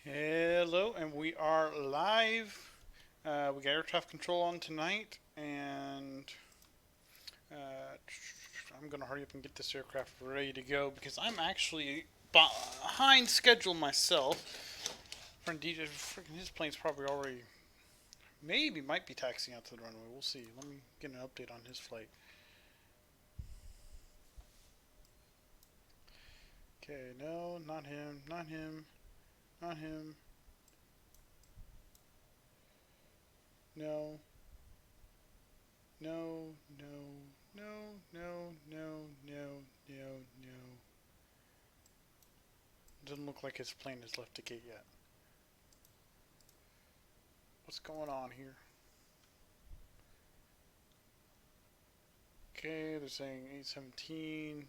Hello, and we are live. We got air traffic control on tonight, and I'm going to hurry up and get this aircraft ready to go because I'm actually behind schedule myself. Friend DJ, freaking his plane's probably already, might be taxiing out to the runway. We'll see. Let me get an update on his flight. Okay, no, not him, not him, not him. No. No, no, no, no, no, no, no, no. Doesn't look like his plane has left the gate yet. What's going on here? Okay, they're saying 817.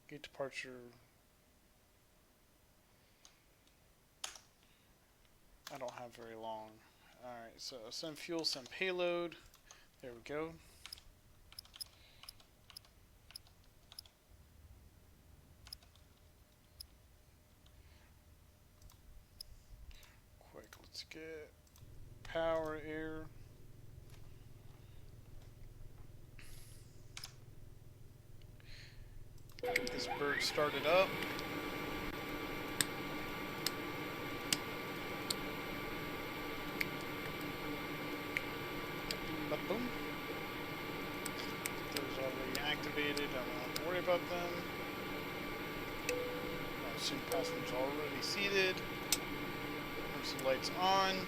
Gate departure. I don't have very long. Alright, so send fuel, send payload. There we go. Quick, let's get power, air. Get this bird started up. Boom. Those already activated. I don't have to worry about them. I assume passengers already seated. Emergency lights on.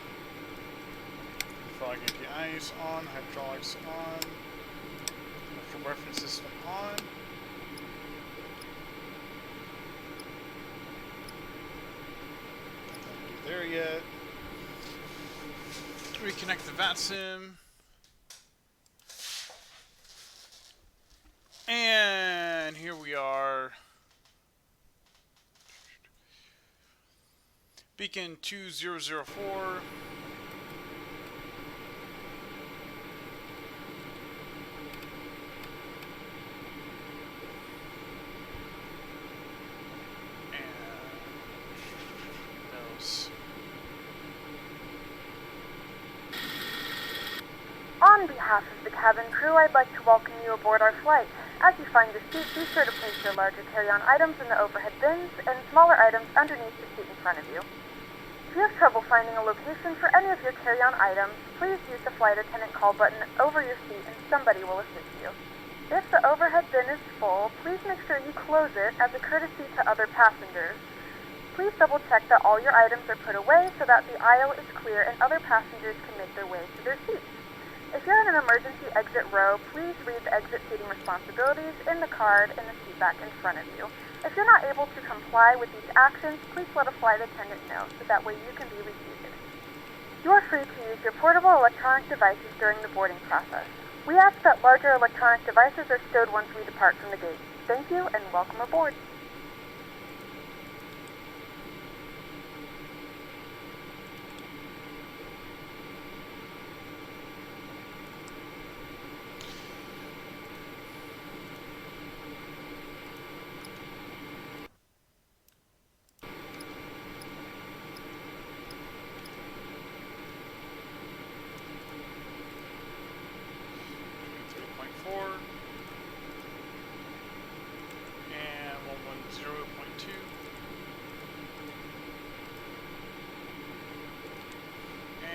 Fog anti-ice on. Hydraulics on. Electrical reference system on. Nothing to do there yet. Reconnect the PACSIM. And here we are. Beacon 2004. On behalf of the cabin crew, I'd like to welcome you aboard our flight. As you find your seat, be sure to place your larger carry-on items in the overhead bins and smaller items underneath the seat in front of you. If you have trouble finding a location for any of your carry-on items, please use the flight attendant call button over your seat and somebody will assist you. If the overhead bin is full, please make sure you close it as a courtesy to other passengers. Please double check that all your items are put away so that the aisle is clear and other passengers can make their way to their seats. If you're in an emergency exit row, please read the exit seating responsibilities in the card in the seat back in front of you. If you're not able to comply with these actions, please let a flight attendant know so that way you can be reseated. You are free to use your portable electronic devices during the boarding process. We ask that larger electronic devices are stowed once we depart from the gate. Thank you and welcome aboard. And 110.2.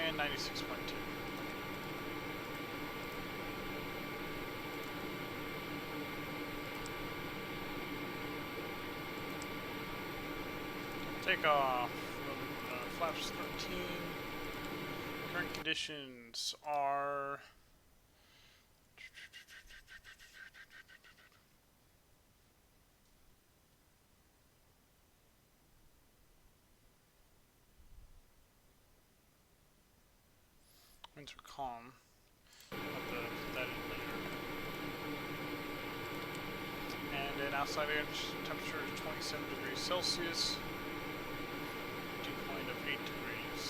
And 96.2. Take off. Flaps 13. Current conditions are winds are calm. I'll have to put that in later. And then outside air temperature is 27 degrees Celsius. Dew point of 8 degrees.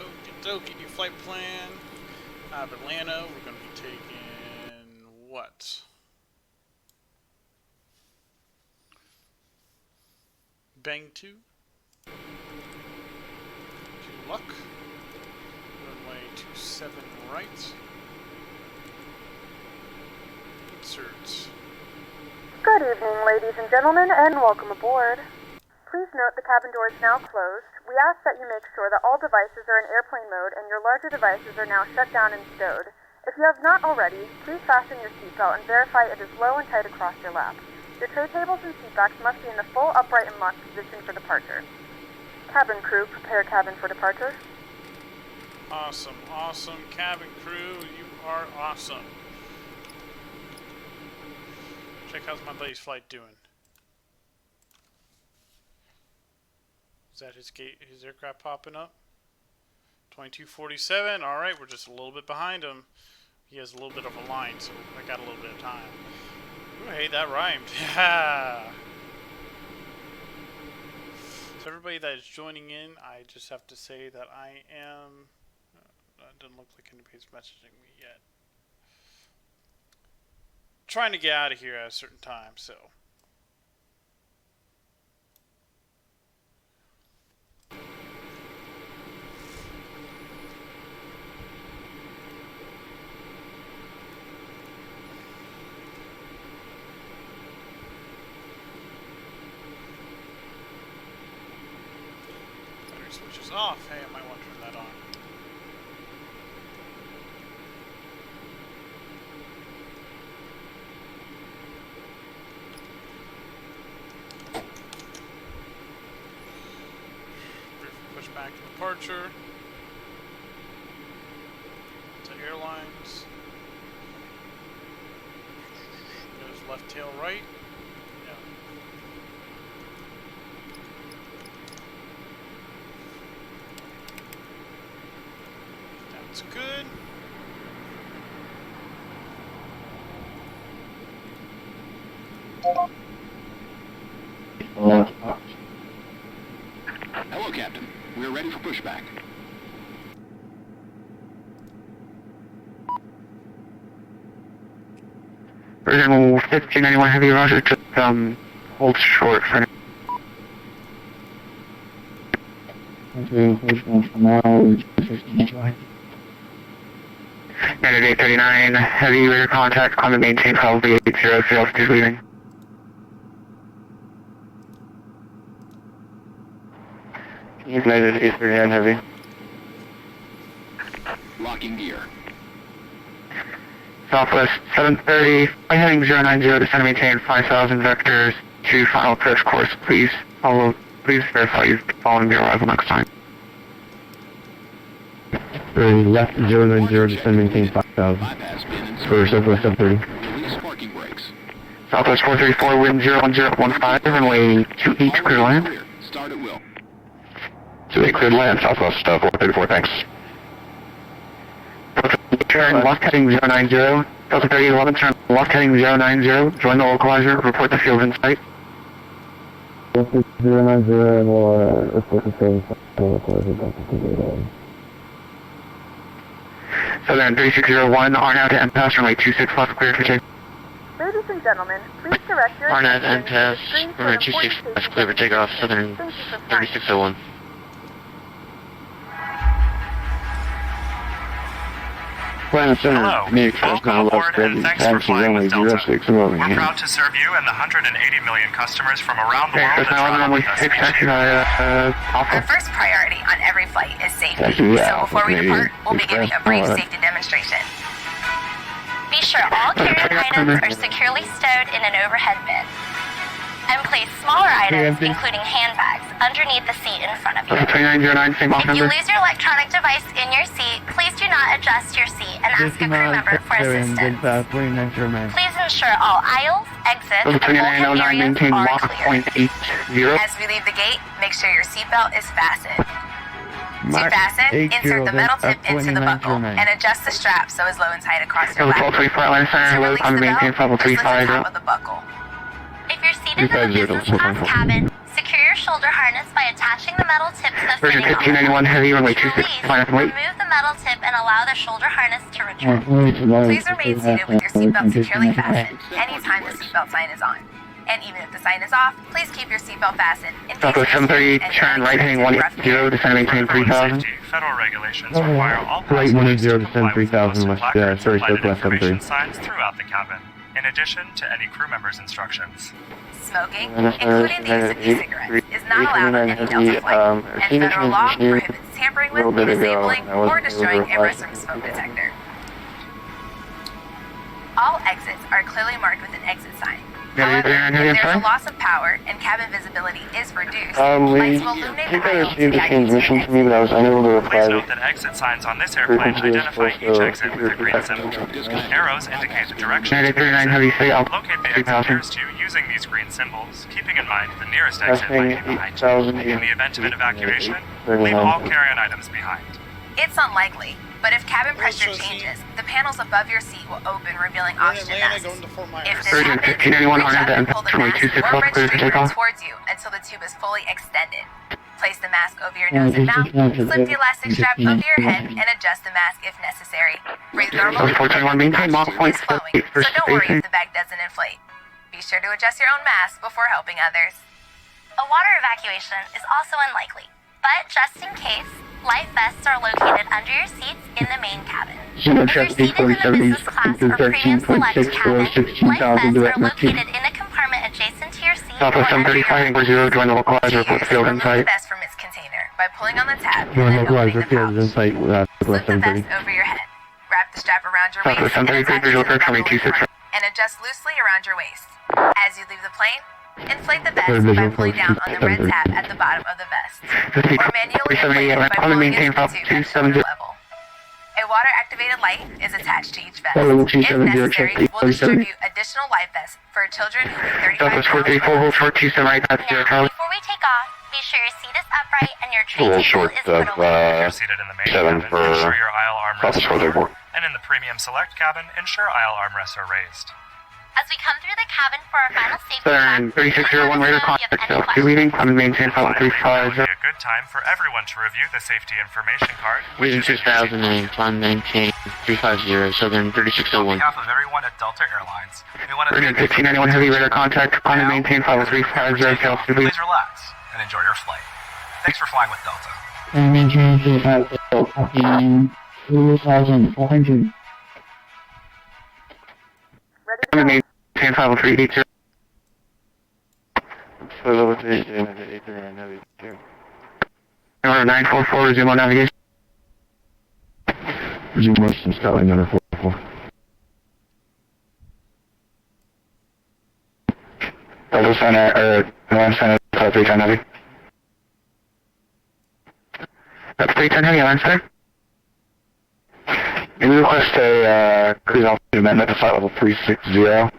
Okie dokie, flight plan. Out of Atlanta, we're going to be taking what? Bang 2. Good luck. Runway 27 right. Insert. Good evening, ladies and gentlemen, and welcome aboard. Please note the cabin door is now closed. We ask that you make sure that all devices are in airplane mode and your larger devices are now shut down and stowed. If you have not already, please fasten your seatbelt and verify it is low and tight across your lap. Your tray tables and seatbacks must be in the full upright and locked position for departure. Cabin crew, prepare cabin for departure. Awesome, awesome cabin crew, you are awesome. Check how's my buddy's flight doing. Is that his aircraft popping up? 2247. All right, we're just a little bit behind him. He has a little bit of a line, so I got a little bit of time. Ooh, hey, that rhymed. Yeah. So everybody that is joining in, I just have to say that I am. It doesn't look like anybody's messaging me yet. Trying to get out of here at a certain time, so. Battery switch is off. Hey, I might want to turn that on. Push back to departure. To airlines. Goes left tail right. Yeah. That's good. Hello, Captain. We are ready for pushback. Version 1591 Heavy, roger, just hold short for now. 9839 Heavy, radar contact, climb and maintain probably 80 for altitude leaving. United 839 Heavy. Locking gear. Southwest 730, flight heading 090, descend and maintain 5,000 vectors to final approach course. Please verify you following the arrival next time. Left 090, descend and maintain 5,000. Bypass bin and For Southwest 730. release parking brakes. Southwest 434, wind 01015, runway 28, clear to land. Clear. Start at will. 28, clear to land, Southwest 434, thanks. Turn left heading 090, Delta 3811, turn left heading 090, join the localizer, report the field in sight. 090 and we'll report the field in sight. Southern 3601, RNAV to MPAS, runway 26 left, clear for take. Ladies and gentlemen, please direct your RNAV attention to the MPAS, screen for runway the 26 40 left, clear for takeoff, Southern Thank you for flying. 3601. Hello, welcome aboard and thanks for flying with Delta. We're proud to serve you and the 180 million customers from around the world that travel with us. Our first priority on every flight is safety, so before we depart, we'll be giving a brief safety demonstration. Be sure all carry-on items are securely stowed in an overhead bin. And place smaller items, including handbags, underneath the seat in front of you. 2909, same off If you number. lose your electronic device in your seat, please do not adjust your seat and ask a crew member for assistance. Please ensure all aisles, exits, and bulkhead 2909, areas maintain are lock clear. point 80. As we leave the gate, make sure your seatbelt is fastened. To fasten, insert the metal tip into the buckle and adjust the strap so it's low and tight across your Level back. 1234 Atlanta To Center, low, release climb the and maintain belt, level just lift the 350. top of the buckle. If you're seated in the business class cabin, secure your shoulder harness by attaching the metal tip to the Version fitting 1591 heavy, runway 26, Release, final weight. remove the metal tip and allow the shoulder harness to retract. Please remain seated with your seatbelt securely fastened anytime the seatbelt sign is on. And even if the sign is off, please keep your seatbelt fastened in case Southwest 730, turn right heading 180, descend maintain 3000. Federal regulations require all Right passengers 180, to comply descend with the 3000 posted west, placards sorry, and lighted Southwest information 730. signs throughout the cabin, in addition to any crew members' instructions. Smoking, including the use of e-cigarettes, is not allowed on any Delta flight, and federal law prohibits tampering with, disabling, or destroying a restroom smoke detector. All exits are clearly marked with an exit sign. However, if there's a loss of power and cabin visibility is reduced, lights will illuminate the aisle to guide you to your exit. But I was unable to Please reply. note that exit signs on this airplane identify each exit with a green symbol. Arrows indicate the direction to the 39 heavy, say out. locate the exit nearest you using these green symbols, keeping in mind the nearest exit might be behind you. 8000. In the event of an evacuation, leave all carry-on items behind. It's unlikely, but if cabin pressure changes, the panels above your seat will open, revealing We're in oxygen Atlanta, masks. going to Fort Myers. If this Version happens, 1591 reach up on and that, pull the mask 22 or red clear to streamer take off. towards you until the tube is fully extended. Place the mask over your nose and mouth, slip the elastic strap over your head, and adjust the mask if necessary. Breathe normally, 421, maintain Mach oxygen is point flowing, 78 so don't worry spacing. if the bag doesn't inflate. Be sure to adjust your own mask before helping others. A water evacuation is also unlikely, but just in case, life vests are located under your seats in the main cabin. If you're seated in the business class or premium select cabin, life vests are located in a compartment adjacent to your seat or Southwest under 735, your Anchor 0, join the localizer, report field in Remove sight. the vest from its container by pulling on the tab and Join then opening localizer, the field is in pouch. sight, Slip Southwest the 730. vest over your head. Wrap the strap around your waist Southwest and 730, attach it to the visual buckle in 26. front, and adjust loosely around your waist. As you leave the plane, inflate the vest Third by visual pulling down on the red 730. tab at the bottom of the vest, 50, or manually inflate it by pulling into the tube at shoulder level. A water-activated light is attached to each vest. If necessary, we'll distribute additional life vests for children who weigh 35 Southwest pounds. 434, hold short, 27 right, past 0, Now, Charlie. before we take off, be sure your seat is upright and your tray A little table short is put of, away. If you're seated in the main 7 cabin, for ensure your aisle armrests Southwest are 434. lowered, and in the premium select cabin, ensure aisle armrests are raised. As we come through the cabin for our final safety Turn check, 3601, radar contact, South 2 leading, I'm maintain Now would 535. be a good time for everyone to review the safety information card, which Region is 2000 and climb maintain 350, Southern on 3601. behalf of everyone at Delta Airlines. We want to Region thank you for 1591 heavy radar contact, climb and maintain 5350, South 2 leading. Please relax and enjoy your flight. Thanks for flying with Delta. Ready to Climb go. and maintain 5380. Order 944, resume on navigation. Resume Western Scotland under 44. Delta Center, North Center, 310 heavy. That's 310 heavy, Alarm Center. May we request a cruise altitude amendment to flight level 360. Level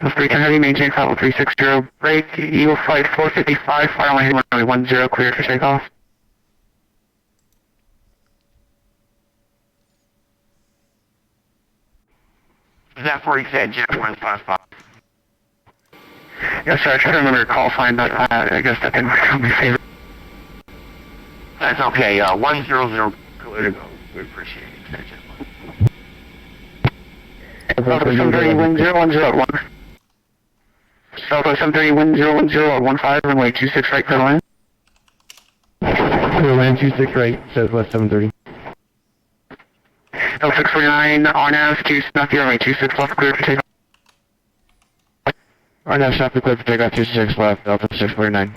310 heavy, maintain flight level 360. Break, Eagle flight 455, fire only heading runway 10, cleared for takeoff. Is that 47 Jet 155? Yes, sir. I tried to remember your call sign, but I guess that didn't work out in my favor. That's okay. 100, clear to go. We appreciate the extension. Southwest 730, wind 0101. Southwest 730, wind 01015, runway 26 right, clear to land. Clear land 26 right, Southwest 730. L649, RNAV to Snuffy, runway 26 left, clear for takeoff. RNAV stop clear for takeoff 26 left, Delta 649.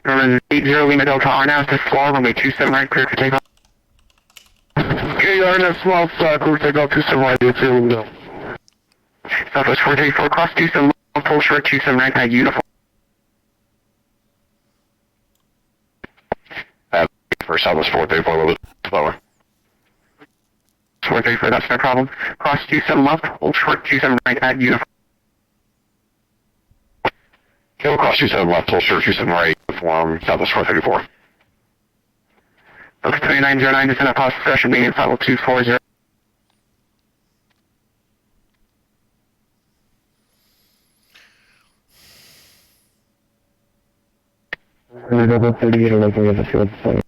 Runway 80, Lima Delta RNAV to floor, runway 27 right, clear for takeoff. Okay, RNAV small flat, clear for takeoff 27 right, here we go. Southwest 434, cross 27 left, full short 27 right, tag uniform. For Southwest 434, a little bit slower. 434, that's no problem. Cross 27 left, hold short 27 right, add uniform. Kill cross 27 left, hold short 27 right, form Southwest 434. Delta 2909, descend at cost session, median level 240. Double 38 11 with a field site.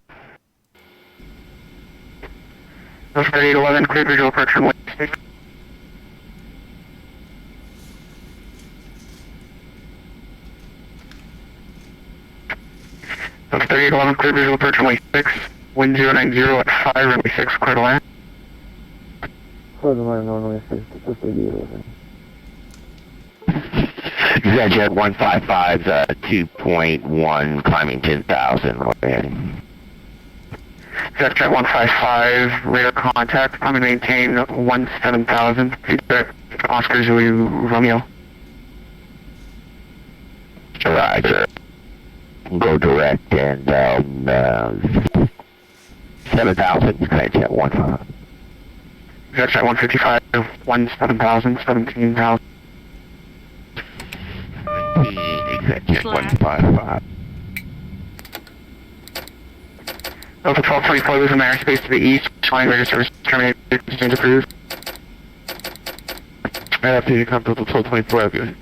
38 11, clear visual approach runway 6. That's 3811, clear visual approach runway 6, wind 090 at 5, runway 6, clear to land. Clear to land, runway 6, that's 3811. Jet 155's 2.1, climbing 10,000, heading. Jet 155, radar contact, climbing maintain 17,000, feedback, Oscar Zulu Romeo. Roger. Go direct and 7,000, Jet 15. Jet 155, 17,000, 17,000. Jet 155. Delta 1224, losing airspace to the east, flying radar service terminated, exchange approved. Right after you come to Delta 1224, I'll go.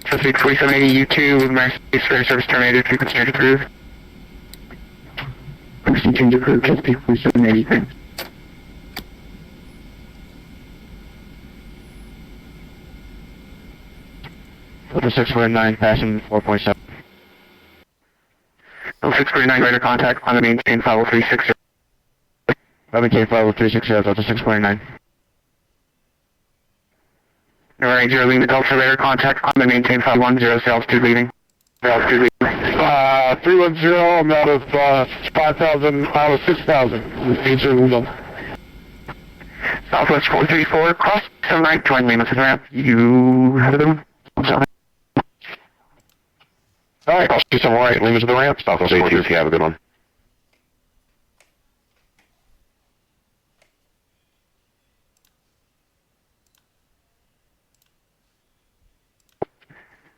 Chesapeake 4780 U2, losing airspace, radar service terminated, frequency change approved. Frequency change approved, Chesapeake 4780, thanks. Delta 649, passing 4.7. Delta 649, radar contact, climb and maintain 50360. Maintain 50360, Delta 649. Alright, 0 leaving the Delta radar contact, climb and maintain 510, altitude leaving. Altitude leaving. 310, I'm out of 5,000, out of 6,000. Southwest 434, cross 79, join Lima to the ramp. You have the one? Alright, I'll see some right, Lima to the ramp, Southwest 434, have a good one.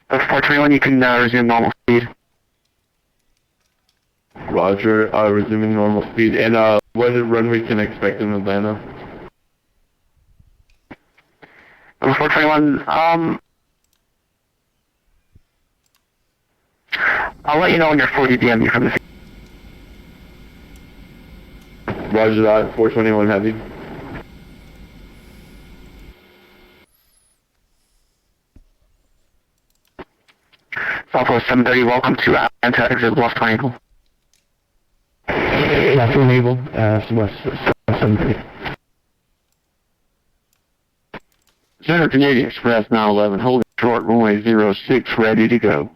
That's 421, you can resume normal speed. Roger, resuming normal speed. And what runway can I expect in Atlanta? 421, I'll let you know when you're 40 DMU from the field. Roger that, 421 heavy. Southwest 730, welcome to Atlanta, exit Lost Triangle. Left enable, west 730. Center Canadian Express 911, holding short, runway 06, ready to go.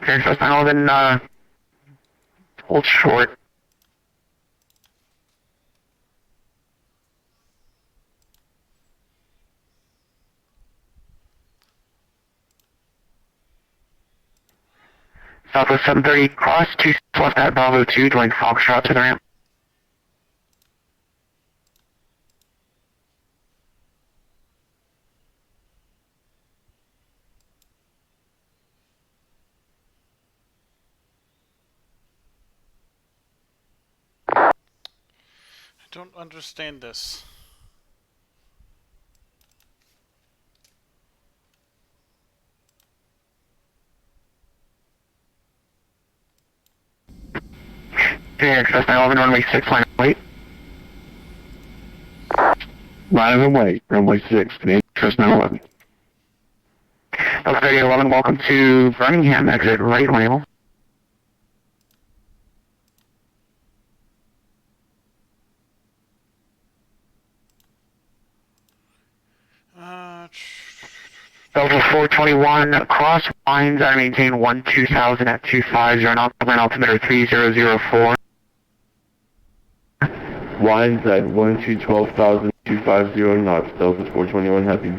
Okay, Express 911, hold short. Southwest 730, cross 2 left at Bravo 2, join Foxtrot to the ramp. I don't understand this. Okay, Express 911, runway 6, line of wait. Line of wait, runway 6, Canadian Express 911. Delta 3811, welcome to Birmingham, exit right label. Delta 421, cross winds, I maintain 12,000 at 250, altimeter 3004. Winds at 12,250 knots, Delta 421 heavy.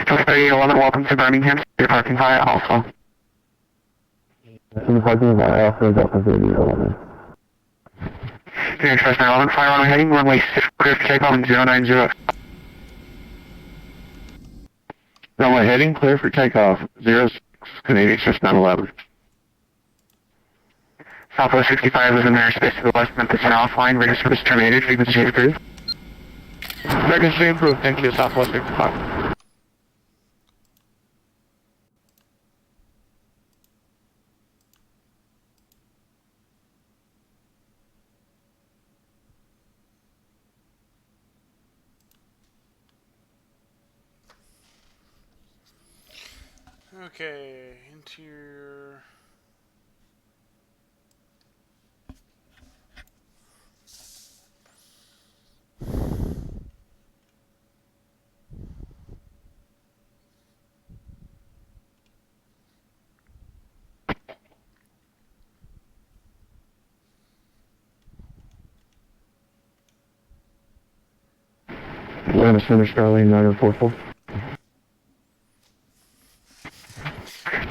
Delta 3811, welcome to Birmingham, you're parking via Alpha. Parking via Alpha, Delta 3811. Okay, Express 911, fire on heading, runway 6, clear for takeoff and 090. Runway heading, clear for takeoff, 06, Canadian Express 911. Southwest 65 is in airspace to the west, Memphis and offline, radio service terminated, frequency approved. Frequency improved, thank you, Southwest 65. Okay, interior. Atlanta Center, Starlane 9044.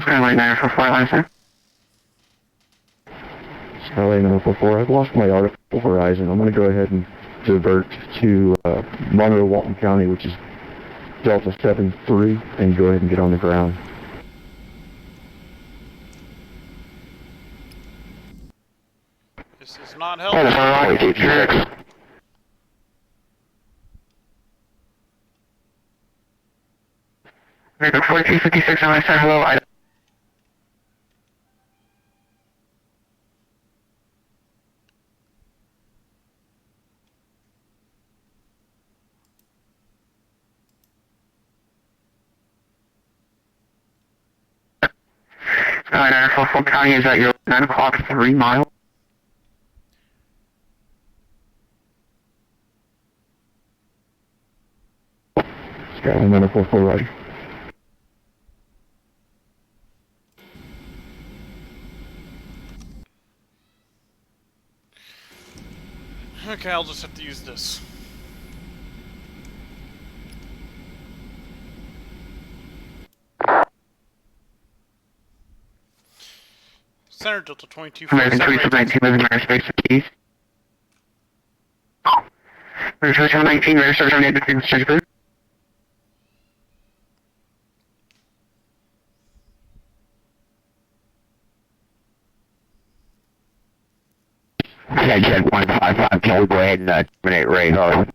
Starlane 9044, Atlanta Center. Starlane 9044, I've lost my article for Ryzen. I'm going to go ahead and divert to Monroe, Walton County, which is Delta 73, and go ahead and get on the ground. This is not helping. Victor 4356, I'm going to say hello. Skyline 44 County is at your 9 o'clock, 3 miles. Skyline 9044, Roger. Okay, I'll just have to use this. Center Delta 2247. Moving airspace to Keys. Return 19, register terminated, frequency approved. Yeah, Jet 155, can go ahead and terminate radar.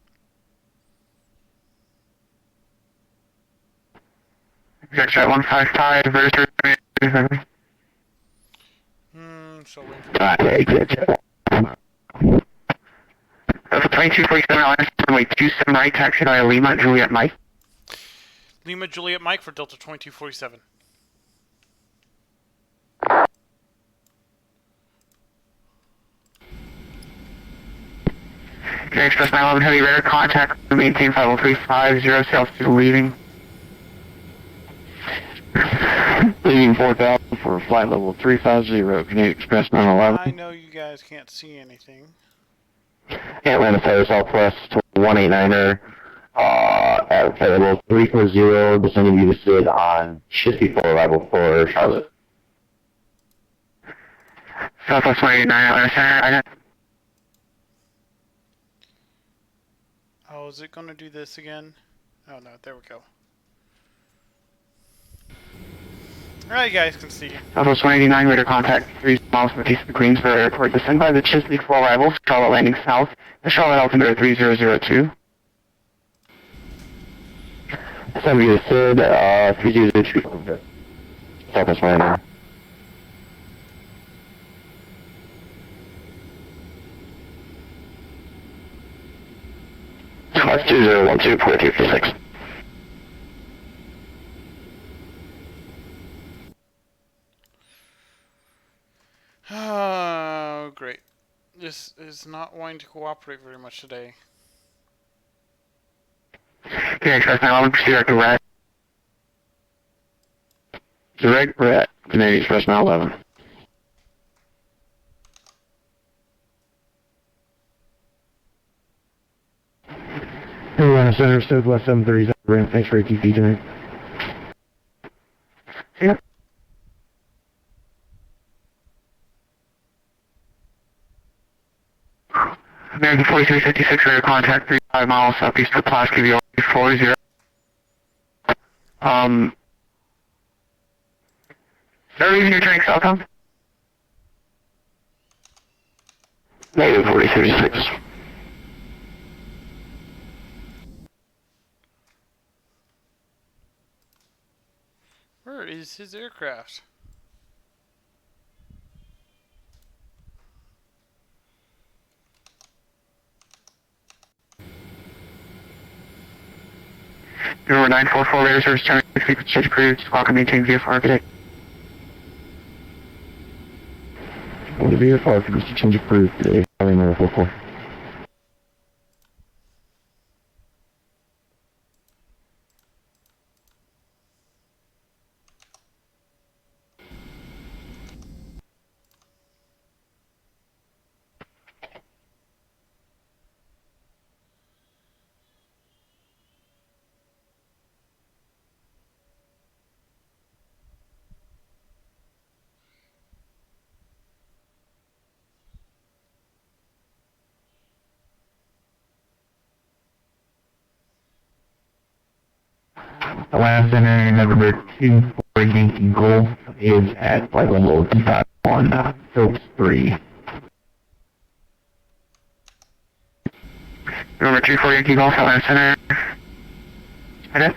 Jet 155, register terminated. So wait for Delta 2247, Atlanta, runway 27 right, taxi via Lima, Juliet Mike. Lima Juliet Mike for Delta 2247. Okay, Express 911 Heavy Radar contact, maintain 50350, South leaving. Leaving 4000 for flight level 350, Canadian Express 911. I know you guys can't see anything. Atlanta Fire Southwest 189er, at flight level 340, descending you to sit on shift before arrival for Charlotte. Southwest 189, Atlanta Center, Oh, is it gonna do this again? Oh no, there we go. Alright, you guys can see. Southwest 189, radar contact 3 miles northeast of Greensboro Airport. Descend by the Chisley for arrival, Charlotte landing south, the Charlotte altimeter 3002. Descend you to sit, 3002. Southwest 189. Southwest 2012, 4356. Oh, great. This is not wanting to cooperate very much today. Okay, Express 911, proceed direct to Red. Direct red, Canadian Express 911. Atlanta Center, Southwest 737, thanks for ATP tonight. Yeah. American 4356, radar contact 35 miles southeast of Pulaski, VO 40. They're leaving your training southbound? Negative 4036. Where is his aircraft? Number 944 radar service channel frequency approved. Squawk and maintain VFR today. The VFR frequency change approved today. Charlie 944. Last center number 24 Yankee Golf is at flight level 251, Phillips 3. Number 24 Yankee Golf, Atlanta Center. Head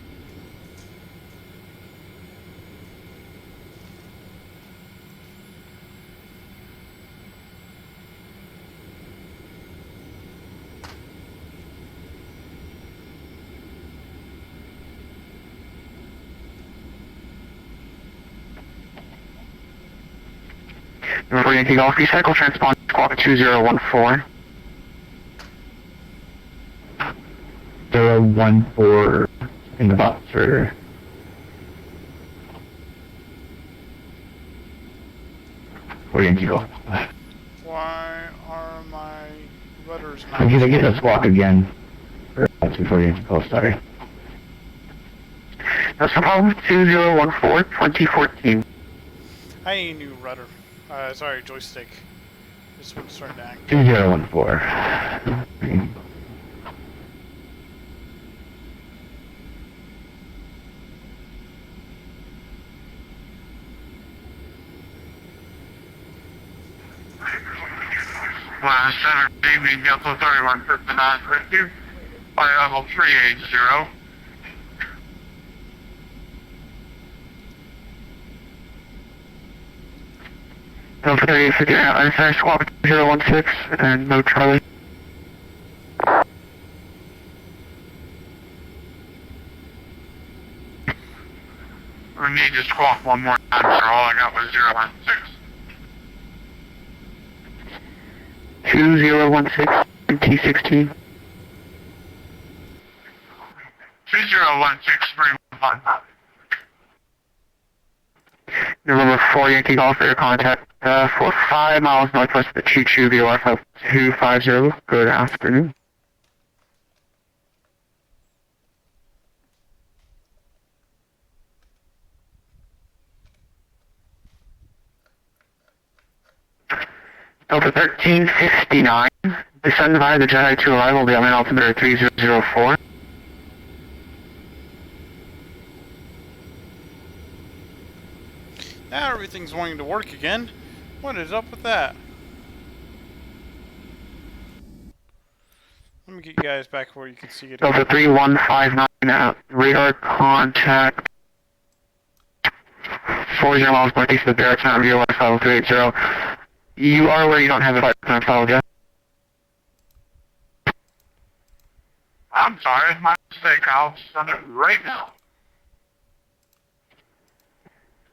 Number 4 Yankee Golf, recycle transponder squawk 2014. 014 in the box for Yankee Golf. Why are my rudders not... I'm gonna get a squawk again. For Yankee Golf, sorry. That's no problem. 2014, 2014. I need a new rudder. Sorry, joystick. This one's starting to act. 2014. Center, evening, Delta 3159, thank you. Flight level 380. Delta 3850, Atlanta Center, squawk 016, and no Charlie. We need to squawk one more time, sir. All I got was 016. 2016 T16. 2016-315. November 4 Yankee Golf air contact for 5 miles northwest of the Choo-Choo VOR 250. Good afternoon. Delta 1359, descend via the Jedi 2 arrival will be on altimeter 3004. Now everything's wanting to work again. What is up with that? Let me get you guys back where you can see it. Delta 3159, radar contact 40 miles northeast of the Barracks Mountain VOR 5280. You are where you don't have a flight plan followed yet? I'm sorry, my mistake. I'll send it right now.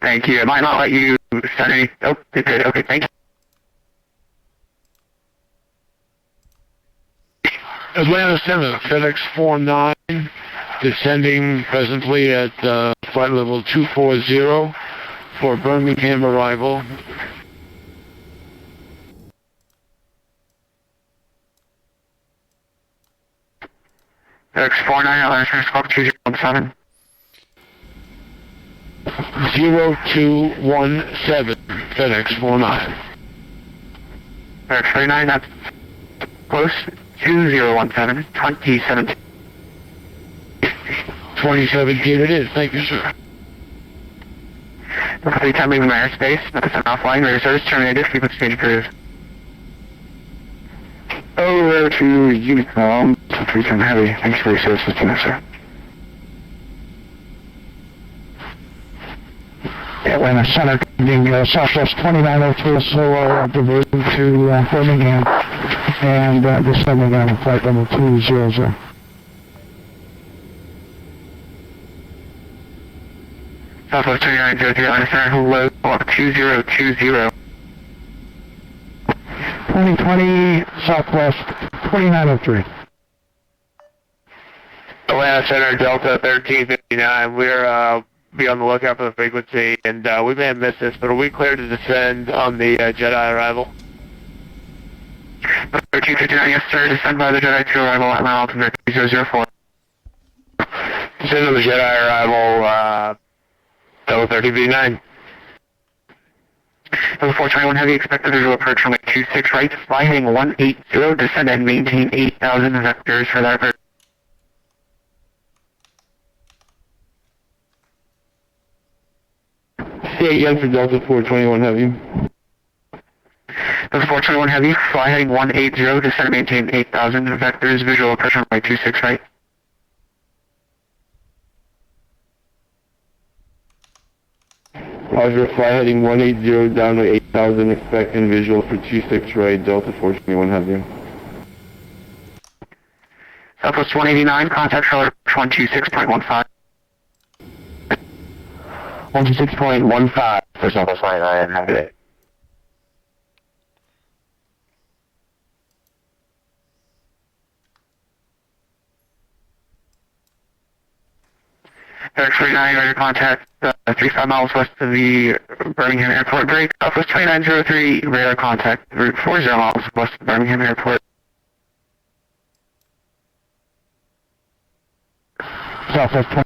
Thank you. It might not let you send any... Oh, it did. Okay, thank you. Atlanta Center, FedEx 49, descending presently at flight level 240 for Birmingham arrival. FedEx 49, Atlanta Center, squawk 2017. 0217, FedEx 49. FedEx 49, that's close. 2017, 2017. 2017 it is, thank you, sir. Delta 3 time leaving my airspace, notice I'm offline, radar service terminated, frequency change approved. Over to Unicom, 310 Heavy. Thanks for your service, Lieutenant, sir. Atlanta Center, Southwest 2902, so diverting to Birmingham, and descending on flight level 200. Southwest 2903, Atlanta Center, hello, 2020. 2020, Southwest 2903. Atlanta Center, Delta 1359. We're be on the lookout for the frequency, and we may have missed this, but are we clear to descend on the Jedi arrival? 1359, yes sir, descend by the Jedi to arrival at my altimeter 3004. Descend on the Jedi arrival, Delta 1359. Delta 421 Heavy, expected visual approach from 26 right, fly heading 180, descend and maintain 8,000 vectors for that approach. Yeah, for Delta 421 Heavy. Delta 421 Heavy, fly heading 180, descend and maintain 8,000 vectors, visual approach from 26 right. Roger, fly heading 180 down to 8,000, expecting visual for 26 right, Delta 421 Heavy. Southwest 189, contact trailer 126.15. 126.15 for Southwest 99, have it. Eric 49, ready to contact 35 miles west of the Birmingham Airport break. Southwest 2903, radar contact route 40 miles west of Birmingham Airport. Southwest 20.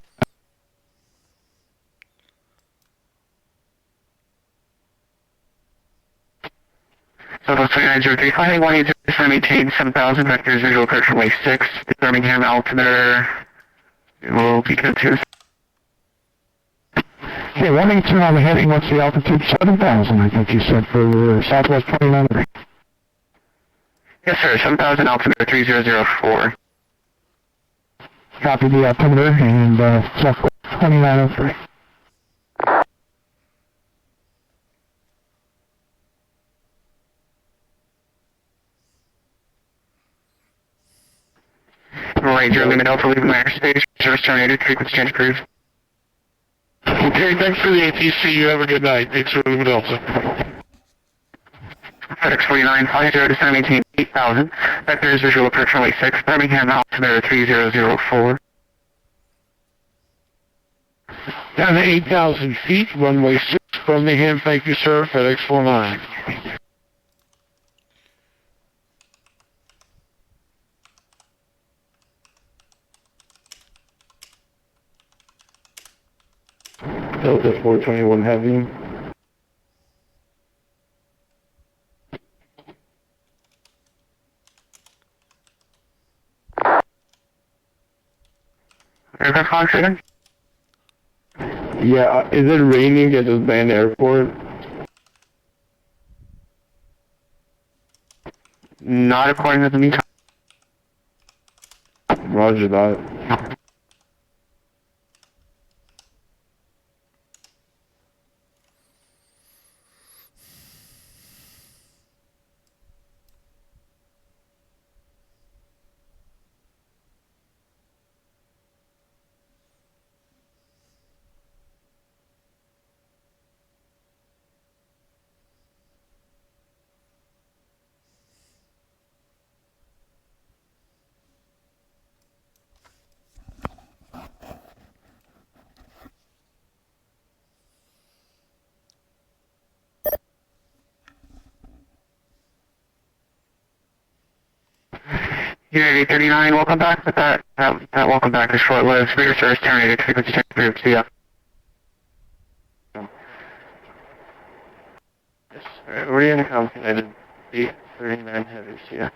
Southwest 2903, fly heading 180, descend maintain 7,000 vectors, visual approach from way 6. The Birmingham altimeter will be good too. Okay, 182 on the heading, what's the altitude? 7,000, I think you said, for Southwest 2903. Yes sir, 7,000 altimeter 3004. Copy the altimeter, and Southwest 2903. Ranger, limit Delta, leaving my airspace, service terminated, frequency change approved. Okay, thanks for the ATC. You have a good night. Thanks for the Delta. FedEx 49, fly 0, descend maintain 8,000. Vectors, visual approach runway 6, Birmingham altimeter 3004. Down to 8,000 feet, runway 6, Birmingham. Thank you, sir. FedEx 49. Delta 421 Heavy. Aircraft function? Yeah, is it raining at the band airport? Not according to the meantime. Roger that. UAV 39, welcome back, but that welcome back is short-lived. Rear service terminated, frequency change approved, see ya. Yes, we're in a calculated B39 heavy, see ya.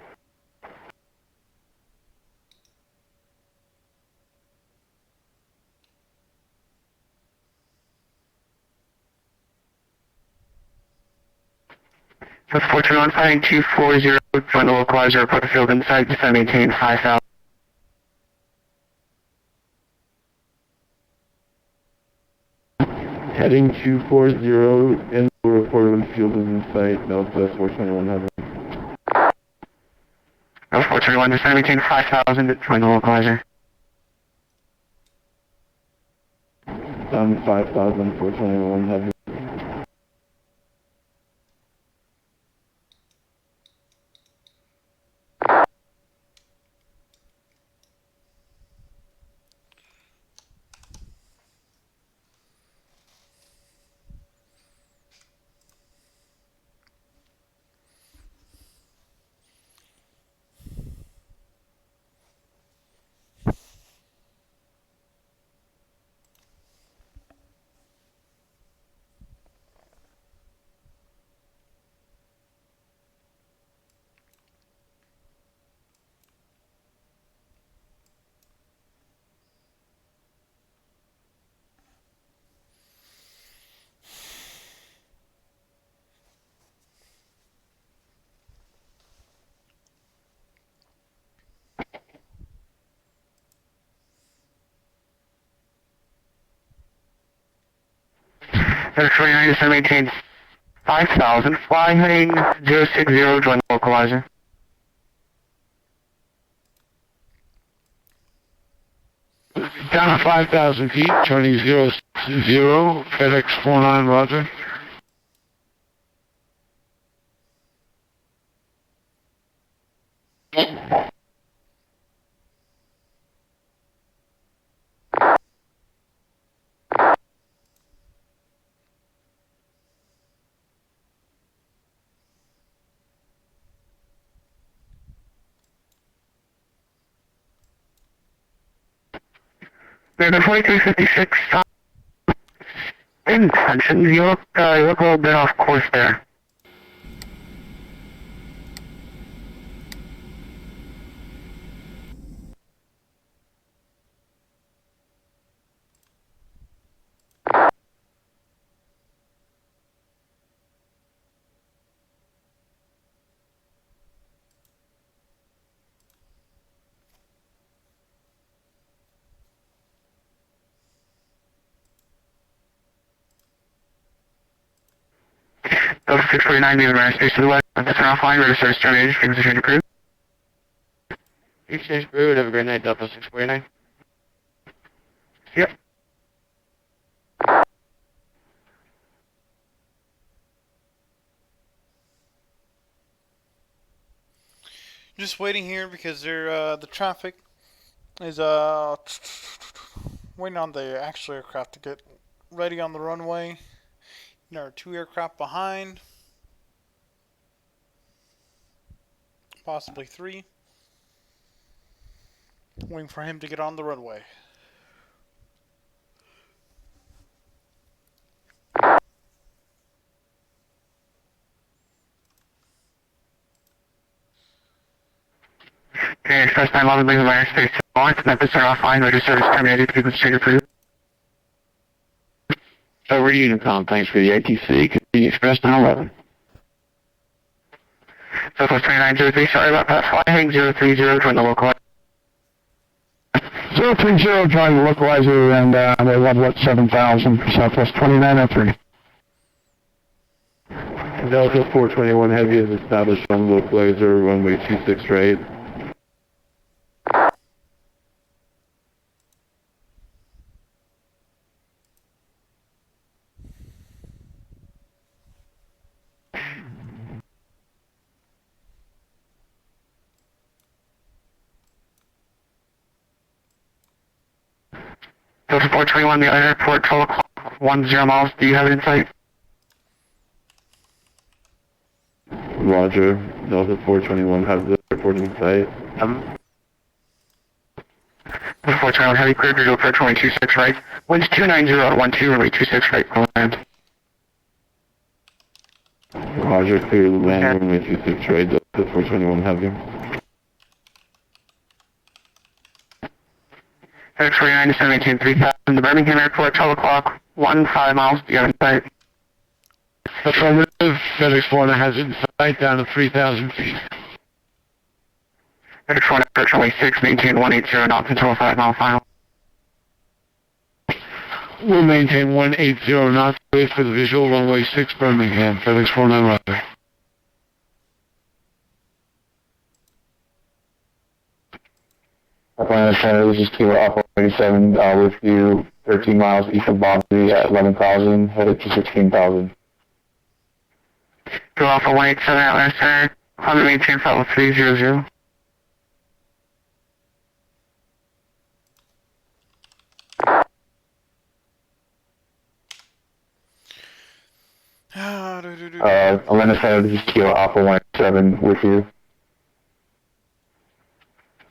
That's 421, fighting 240, join the localizer, report the field in sight, descend maintain 5,000. Heading 240 and report of the field is in sight, Delta 421 having. Delta 421, descend maintain 5,000, join the localizer. Down 5,000, 421 having. Delta 49, descend maintain 5,000, fly heading 060, join the localizer. Down to 5,000 feet, turning 060, FedEx 49, roger. American 4356, intentions, you look a little bit off course there. Delta 649, leaving United States to the west. This is offline, ready to service terminated. Frequency change approved. Exchange approved, have a great night, Delta 649. Yep. Just waiting here because they're the traffic is waiting on the actual aircraft to get ready on the runway. There are 2 aircraft behind, possibly 3, waiting for him to get on the runway. Okay, Express 911, leaving United States to the west. Memphis are offline, ready to service terminated. Frequency change approved. Over Unicom, thanks for the ATC, continue Express 911. Southwest 2903, sorry about that. Fly heading 030, join the localizer. 030, join the localizer, and they level at 7,000, Southwest 2903. Delta 421 Heavy is established on localizer, runway 26 right. Delta 421, the airport, 12 o'clock, 10 miles. Do you have it in sight? Roger. Delta 421 has the airport in sight. Delta 421 Heavy cleared to approach 226 right. Winds 290 at 12, runway 26 right, for land. Roger, clear land, runway 26 right, Delta 421 Heavy. FX49 to 718-3000, the Birmingham Airport, 12 o'clock, 15 miles, do you have in sight? Affirmative, FedEx 4 has it in sight down to 3,000 feet. FX1 approach runway 6, maintain 180 knots until 5 mile final. We'll maintain 180 knots, wait for the visual, runway 6 Birmingham, FedEx 49 runway. Atlanta Center, this is Kilo Alpha 87, with you 13 miles east of Bombay at 11,000, headed to 16,000. Kilo Alpha 187 Atlanta Center, climate maintain flight level 300. Atlanta Center, this is Kilo Alpha 187 with you.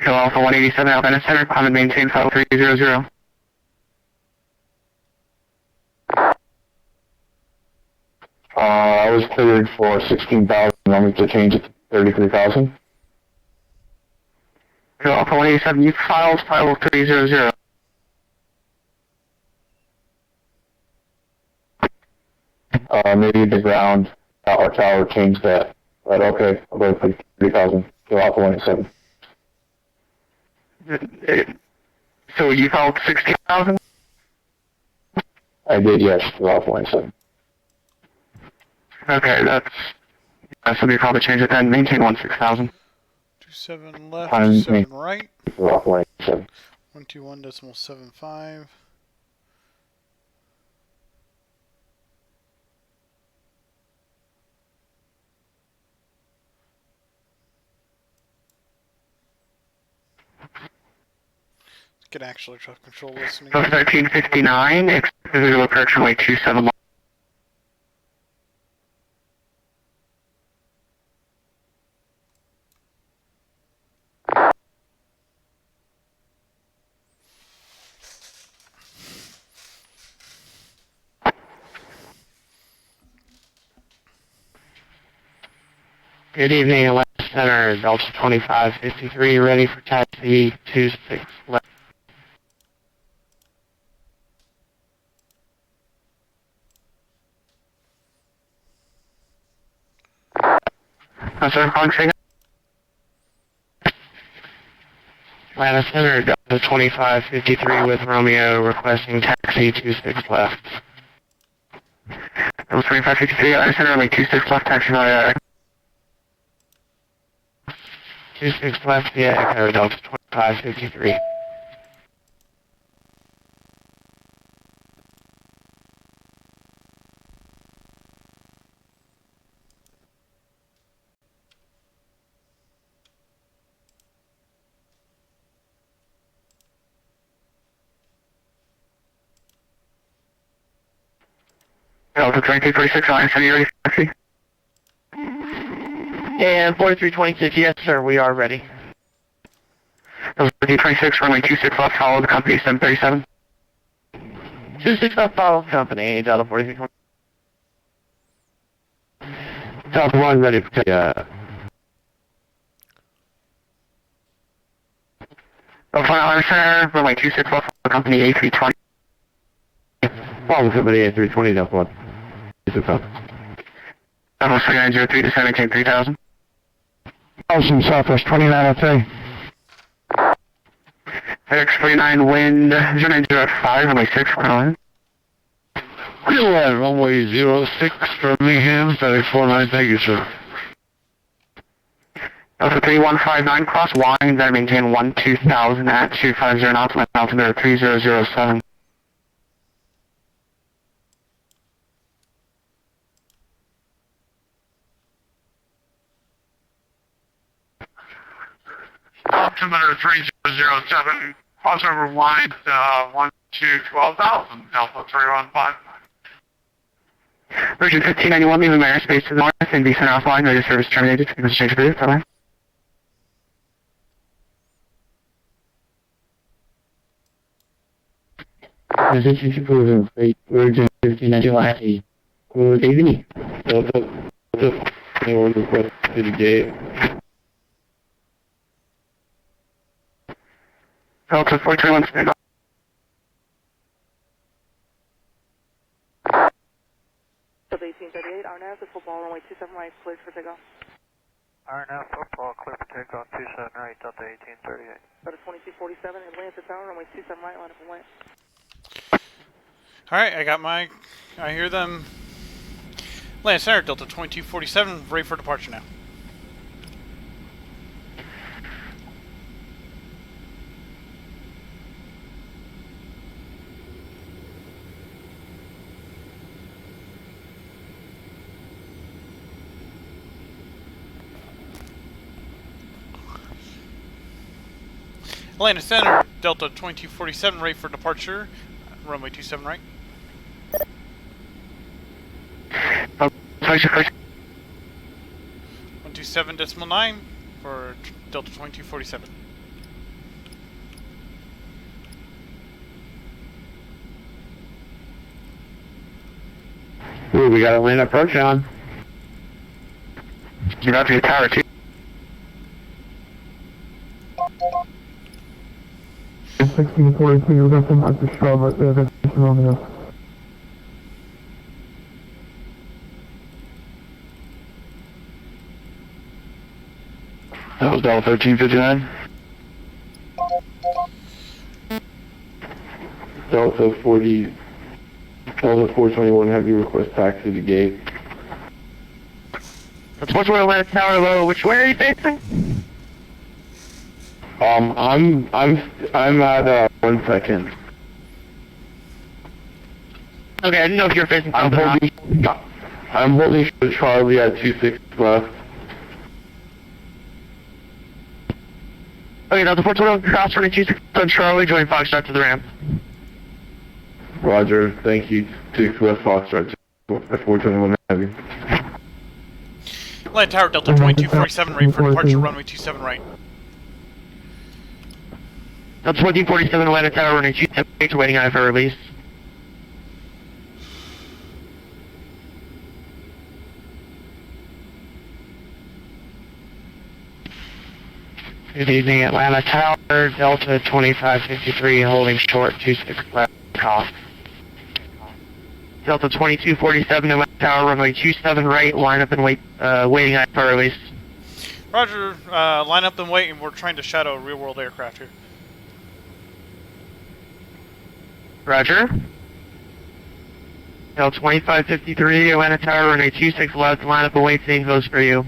Kilo Alpha 187 Atlanta Center, climate maintain flight level 300. I was cleared for 16,000, you want me to change it to 33,000? Kilo Alpha 187, you filed flight level 300. Maybe the ground or tower changed that, but okay, I'll go for 30,000, Kilo Alpha 187. So you filed 16,000? I did, yes, Kilo Alpha 187. Okay, so we probably change it then. Maintain 16,000. 27 left, 27 right. Kilo Alpha 187. 121.75. Get actual traffic control listening. 1359, expect visual approach runway 27. Good evening, Atlanta Center, Delta 2553, ready for taxi 26 left. Sir, calling signal. Atlanta Center, Delta 2553 with Romeo, requesting taxi 26 left. Delta 2553, Atlanta Center, runway 26 left, taxi via 26 left via Echo, Delta 2553. Delta 2346, Atlanta Center, you ready for taxi? And 4326, yes sir, we are ready. Delta 2326, runway 26 left, follow the company 737. 26 left, follow company, Delta 4320. Delta 1 ready for Delta 1, Atlanta Center, runway 26 left, follow the company A320. Follow the company A320, Delta 1. Level 3903 to 173000. Awesome, Southwest 2903. FedEx 49, wind 0905, runway 6, Carolina. Runway 06, Birmingham, FedEx 49, thank you, sir. Delta 3159, cross wind, then maintain 12000 at 250 knots, altimeter 3007. Altimeter 3007, crossover wind 12,000, Alpha 315. Version 1591, leaving my airspace to the north and descent offline, radio service terminated. Frequency change approved, bye-bye. This is approved, Version 1591. Good evening. Delta, any order request to the gate? Delta 431, stand by. Delta 1838, RNF, the football runway 27 right, cleared for takeoff. RNF, football, clear for takeoff. takeoff 27 right, Delta 1838. Delta 2247, Atlanta Tower, runway 27 right, line up and wait. Alright, I hear them. Land Center, Delta 2247, ready for departure now. Atlanta Center, Delta 2247, ready for departure. Runway 27 right. 127.9 for Delta 2247. Ooh, we got a land approach on. You're not to your tower 2. 1642, you're going to come back to Charlotte, that's Romeo. That was Delta 1359. Delta 421, have you request taxi to gate? That's what's where Atlanta Tower low. Which way are you facing? I'm at 1 second. Okay, I didn't know if you were facing I'm holding for Charlie at 26 left. Okay, Delta 421, cross running 26 on Charlie, join Foxtrot to the ramp. Roger, thank you. 6 West Foxtrot, 421 heavy. Land Tower, Delta 2247, ready for departure, runway 27 right. Delta 2247, Atlanta Tower, running 27 waiting eye for release. Good evening, Atlanta Tower, Delta 2553, holding short, 26 left, off. Delta 2247, Atlanta Tower, runway 27 right, line up and wait, waiting eye for release. Roger, line up and wait, and we're trying to shadow a real-world aircraft here. Roger. Delta 2553, Atlanta Tower, runway 26 left, line up and wait, same goes for you.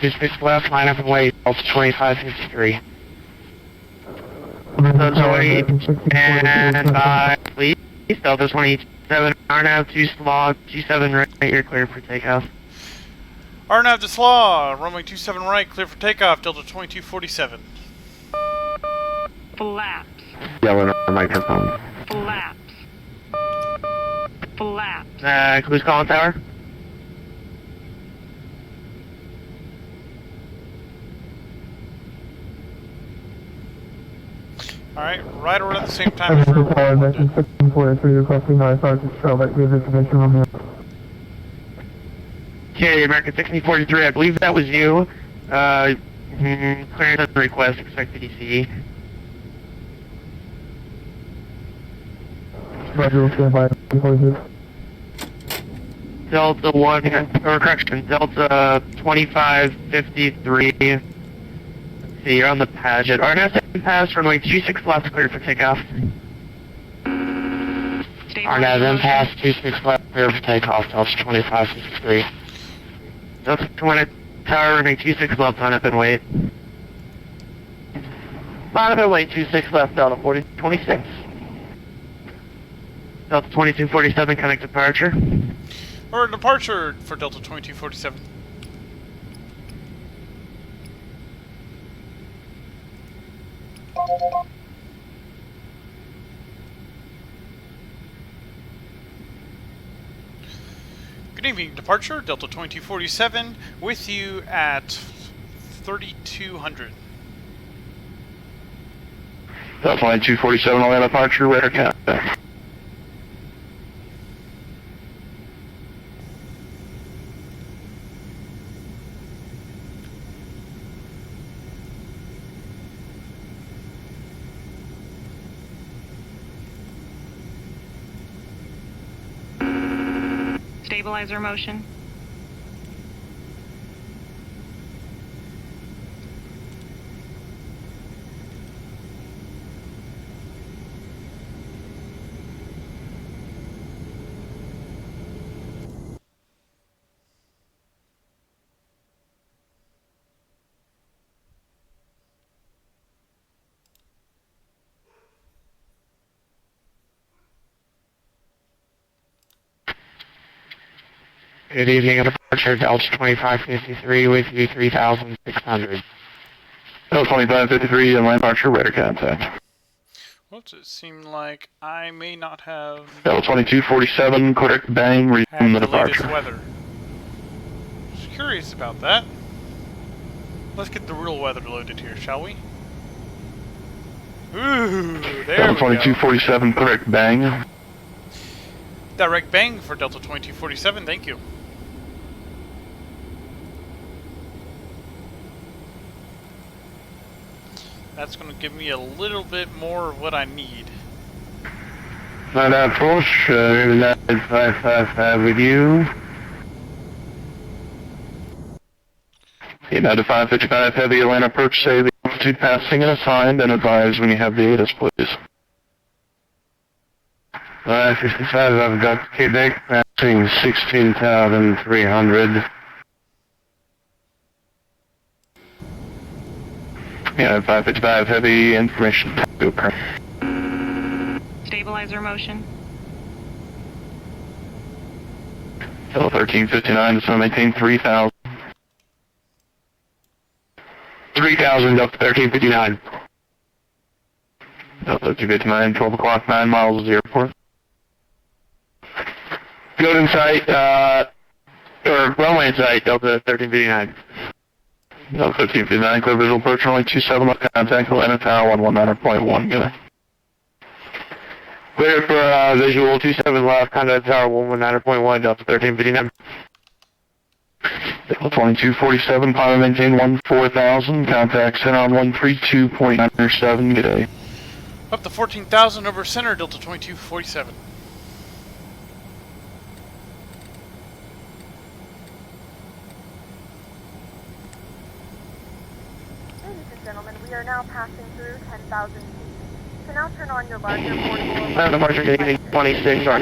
26 left, line up and wait, Delta 2553. Delta 20 and 5, please. Delta 27, RNAV 2 slog, 27 right, you're clear for takeoff. RNAV to slaw, runway 27 right, clear for takeoff, Delta 2247. Flaps. Yelling on microphone. Flaps. Flaps. Who's calling tower? Alright, right around the same time as real-world. Tower, 1643, requesting 956 Charlotte, give information on the... Okay, American 1643, I believe that was you. Clearance request, expect DCE. Roger, stand by, 42. Delta 1, or correction, Delta 2553. Let's see, you're on the Paget. RNAV pass, runway 26 left, clear for takeoff. RNAV pass, 26 left, clear for takeoff, Delta 2553. Delta 20 Tower, runway 26 left, line up and wait. Line up and wait, 26 left, Delta 4026. Delta 2247, connect departure. Or departure for Delta 2247. Good evening, departure, Delta 2247, with you at 3200. Delta 2247, Atlanta departure, radar count. Stabilizer motion. Good evening, departure Delta 2553 with you 3600. Delta 2553 and land departure, radar contact. Whoops, it seemed like I may not have Delta 2247, correct bang, resume the latest departure. weather. Just curious about that. Let's get the real weather loaded here, shall we? Ooh, there Delta we go. 2247, correct bang. Direct bang for Delta 2247, thank you. That's going to give me a little bit more of what I need. Not approach, 9555 with you. United 555 Heavy, Atlanta approach, say the altitude passing and assigned, and advise when you have the ATIS, please. 555, I've got Quebec passing 16,300. United 555 Heavy, information. Stabilizer motion. Delta 1359, just want to maintain 3,000. 3,000, Delta 1359. Delta 1359, 12 o'clock, 9 miles to the airport. Field in sight, or runway in sight, Delta 1359. Delta 1359, clear visual approach, runway 27 left contact, Atlanta Tower 119.1, good. Clear for visual 27 left, contact tower 119.1, Delta 1359. Delta 2247, pilot maintain 14,000, contact center on 132.97, good day. Up to 14,000 over center, Delta 2247. Ladies and gentlemen, we are now passing through 10,000 feet. You can now turn on your larger portable... Departure getting 26, our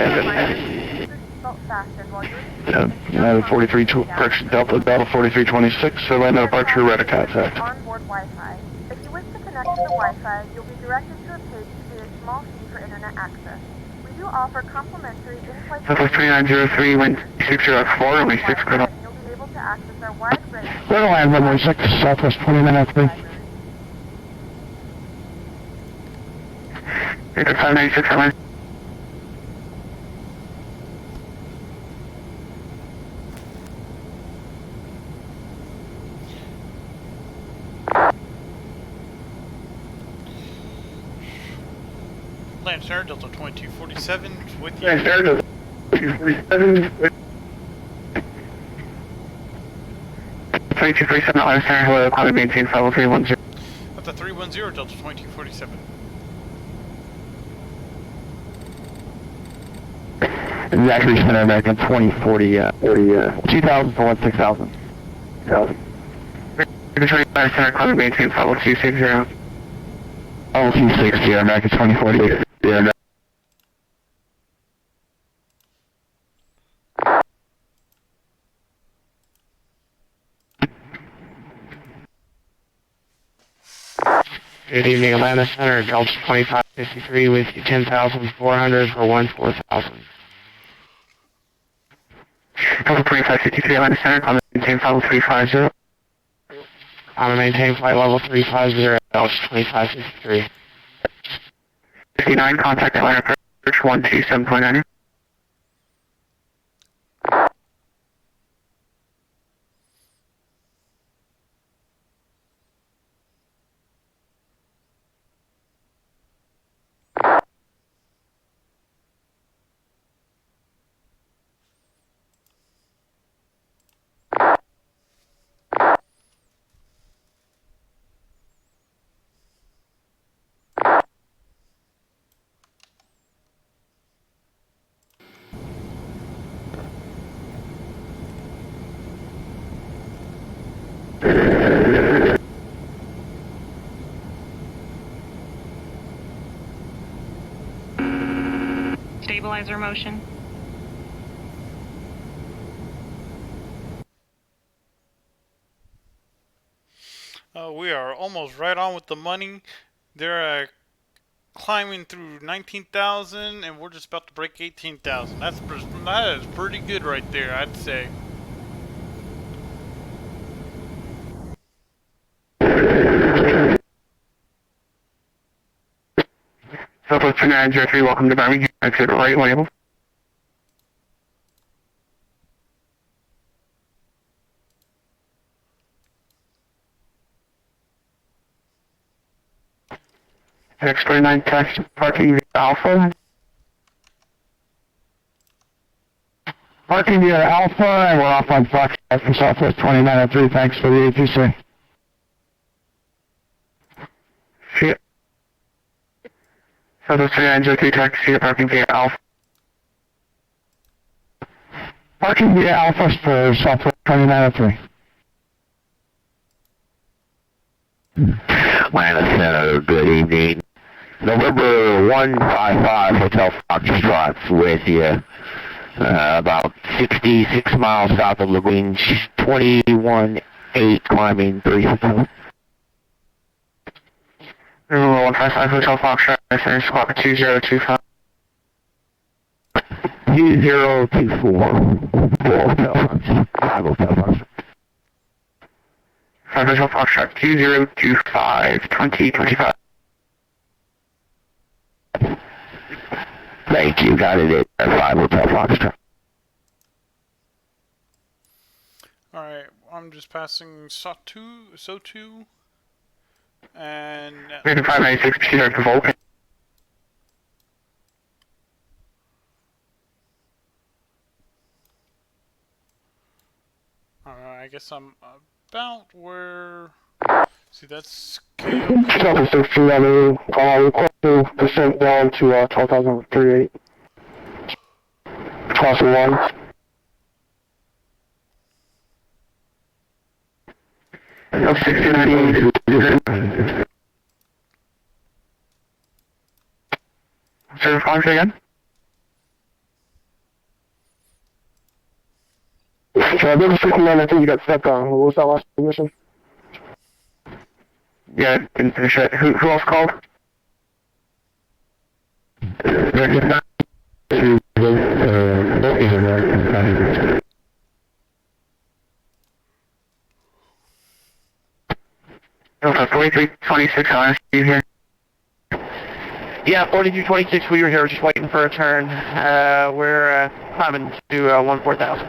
United 43, correction, Delta 4326, Atlanta departure, radar contact. Onboard Wi-Fi. If you wish to connect to the Wi-Fi, you'll be directed to a page to pay a small fee for internet access. We do offer complimentary in-flight... Delta 3903, wind 604, only 6 critical. You'll be able to access our wide range... Little land, runway 6, southwest 20 minutes, please. 596, I'm in. Land center, Delta 2247, with you. Land center, Delta 2247. 2247, land center, hello, climate maintain level 310. Up to 310, Delta 2247. Exactly, center American 2040, 2,000 for 16,000. 2,000. Land center, climate maintain level 260. Level 260, American 2040. Yeah, Good evening, Atlanta Center, Delta 2553 with you 10,400 for 14,000. Delta 2553, Atlanta Center, climate maintain level 350. I'm going to maintain flight level 350, Delta 2553. 59, contact Atlanta approach 127.9. Stabilizer motion. We are almost right on with the money. They're climbing through 19,000 and we're just about to break 18,000. That is pretty good right there, I'd say. Southwest 2903, welcome to Birmingham. Exit right label. X49 taxi parking via Alpha. Parking via Alpha, and we're off on Fox for Southwest 2903. Thanks for the ATC. See Southwest 2903 taxi parking via Alpha. Parking via Alpha for Southwest 2903. Atlanta Center, good evening. November 155 Hotel Foxtrot with you. About 66 miles south of Lagrange, 21-8 climbing 3. Number 155 Hotel Foxtrot, finish squawk 2025. 2024. Hotel Foxtrot. 5 Hotel Foxtrot 2025, 2025. Thank you, got it at 5 Hotel Foxtrot. Alright, I'm just passing SO2, and... 596, proceed to Vulcan. Alright, I guess I'm about where... See, that's... Southwest 620, request to descent down to 12,038. Class 1. Of 69. Say the phone again? So I did a 69, I think you got stepped on. What was that last position? Yeah, didn't finish it. Who else called? Okay, 4326, honest, you here? Yeah, 4226, we were here just waiting for a turn. We're climbing to 14,000.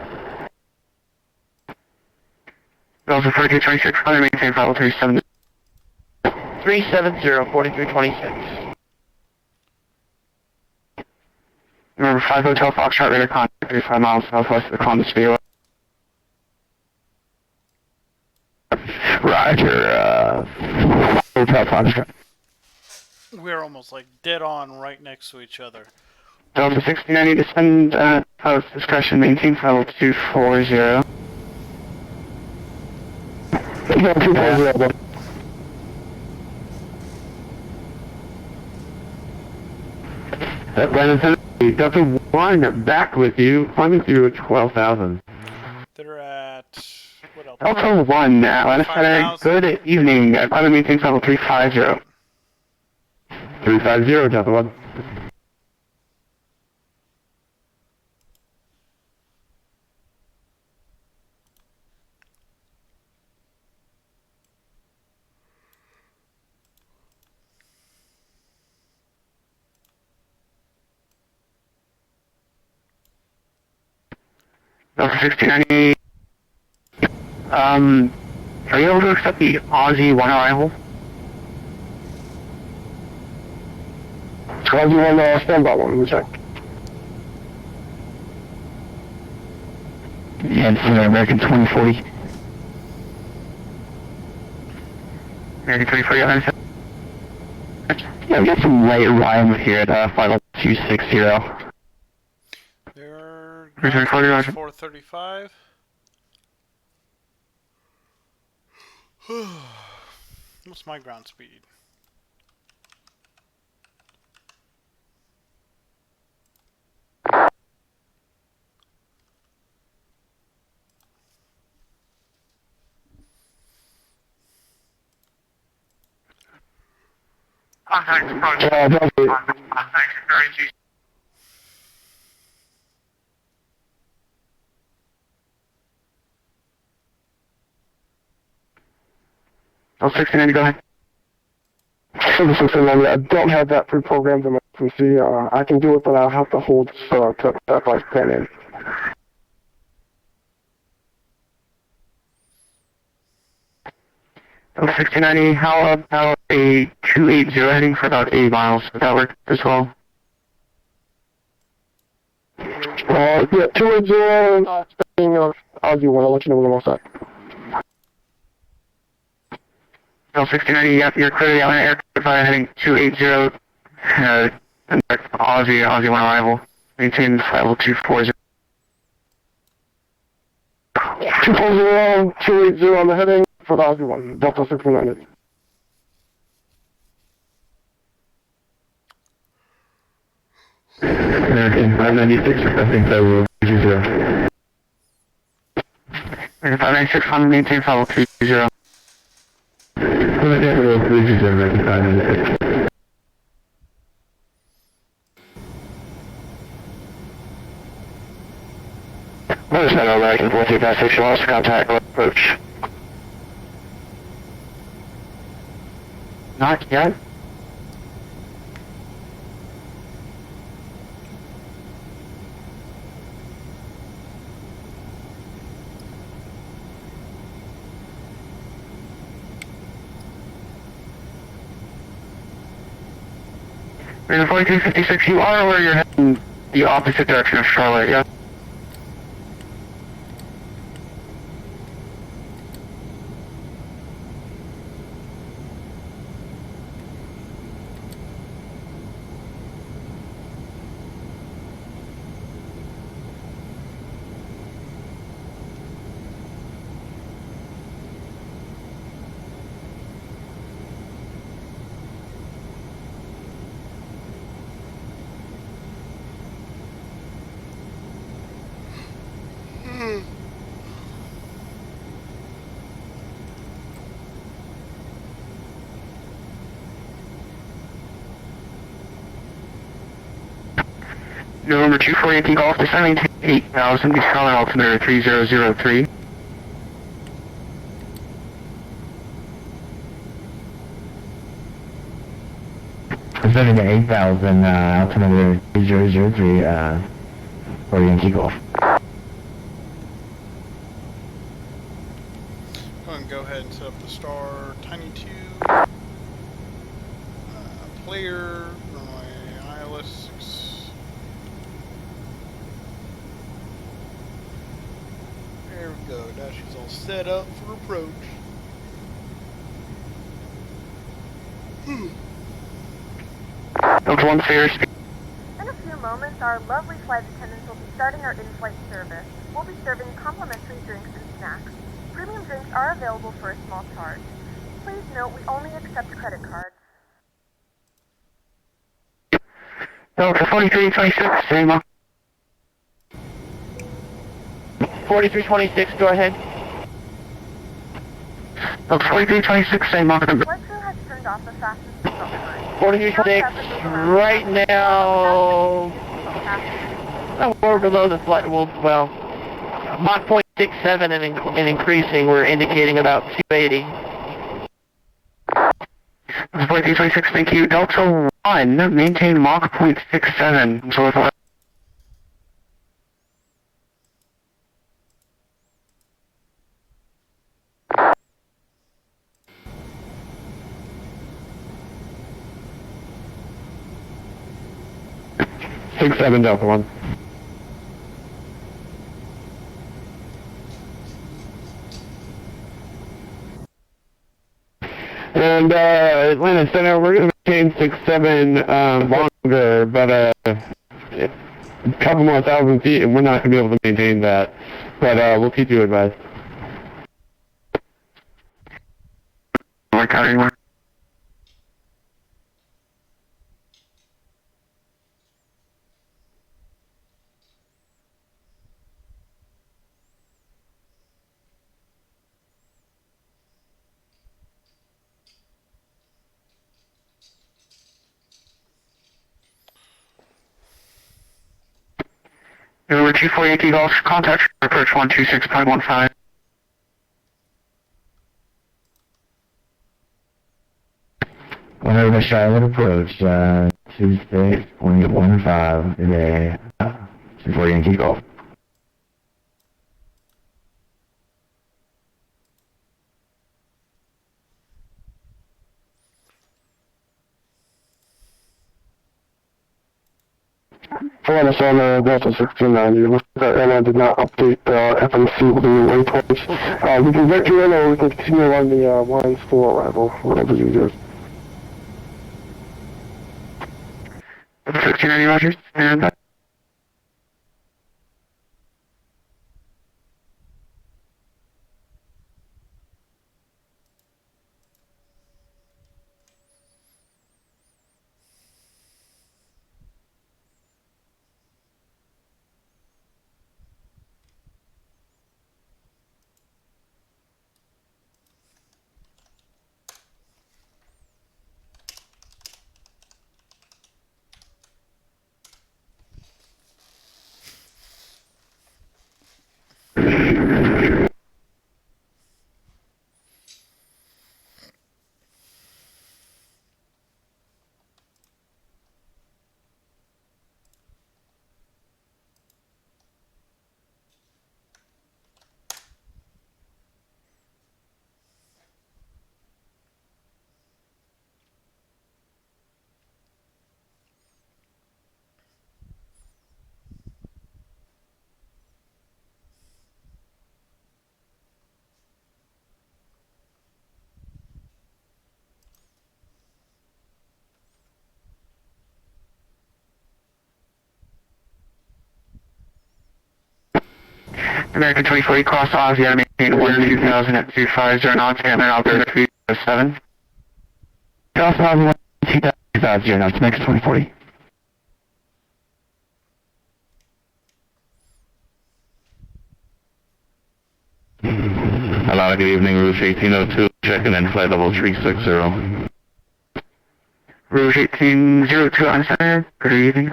Also 4226, I'm maintain 537. 370, 4326. Remember 5 Hotel Foxtrot, radar contact 35 miles southwest of the Columbus Field. Roger, Hotel Foxtrot. We're almost like dead on right next to each other. Delta 69, need to send out of discretion, maintain 5240. 240. Atlanta Center, Delta 1 back with you, climbing through 12,000. They're at... what else? Delta 1, Atlanta Center, good evening. Climate maintain level 350. 350, Delta 1. Delta 69, are you able to accept the Aussie 1 arrival? Aussie 1, standby 1, we'll check. Yeah, this is American 2040. American 2040, yeah, we got some late arrival here at final 260. They're 435. What's my ground speed? Contact approach. Oh, 69, go ahead. 69, I don't have that pre-programmed in my We see, I can do it, but I'll have to hold that flight plan in. Oh, 6090, how about a 280 heading for about 80 miles? Would that work as well? Yeah, 280, expecting, I'll do one. I'll let you know when I'm all set. Oh, 6090, yep, you're clearly on air via heading 280, Aussie 1 arrival. Maintain flight level 240. 240, 280 on the heading for the Aussie 1, Delta 690. American 596, requesting flight 20. American 596, on maintain flight level 30. American 596. What is that, American 4356, lost contact, approach. Not yet. You're in 4356, you are where you're heading the opposite direction of Charlotte, yeah? November 248 Golf, descending to 8,000, be solid altimeter 3003. Descending to 8,000, altimeter 3003, for Yankee Golf. Go ahead and set up the star tiny 2 player for my ILS 6. There we go. Now she's all set up for approach. That's one fair speed. In a few moments, our lovely flight attendants will be starting our in-flight service. We'll be serving complimentary drinks and snacks. Premium drinks are available for a small charge. Please note we only accept credit cards. Delta 4326, same up. 4326, go ahead. Delta 4326, same up. Flight crew has turned off the fastest stop sign. 4326, right now, we're below the flight, well, Mach 0.67 and increasing, we're indicating about 280. 4326, thank you. Delta 1, maintain Mach 0.67. So if Six, 7, Delta 1. And Atlanta Center, we're going to maintain 6-7 longer, but a couple more thousand feet, and we're not going to be able to maintain that. But we'll keep you advised. Number 248 Golf, contact approach 126.15. Whenever the Charlotte approach, 26.15 today. Before you can keep off. Following us on Delta 1690, it looks like that airline did not update FMC waypoints. We can get you in or we can continue on the lines for arrival, whatever you do. 1690 Rogers, and American 24 cross Oz, yeah, maintain 12000 at 250 knots, and then operator 307. Cross Oz 12000 knots, next 2040. Hello, good evening, Rouge 1802, checking in, flight level 360. Rouge 1802 on center, good evening.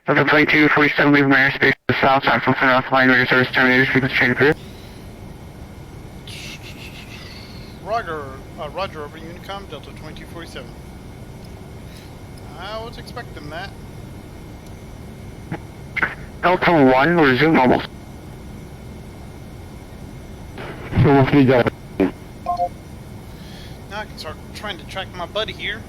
Delta 2247, leaving my airspace to the south, side from center off line, radio service terminated, frequency change appear. Roger, over Unicom, Delta 2247. I was expecting that. Delta 1, resume normal. Now I can start trying to track my buddy here.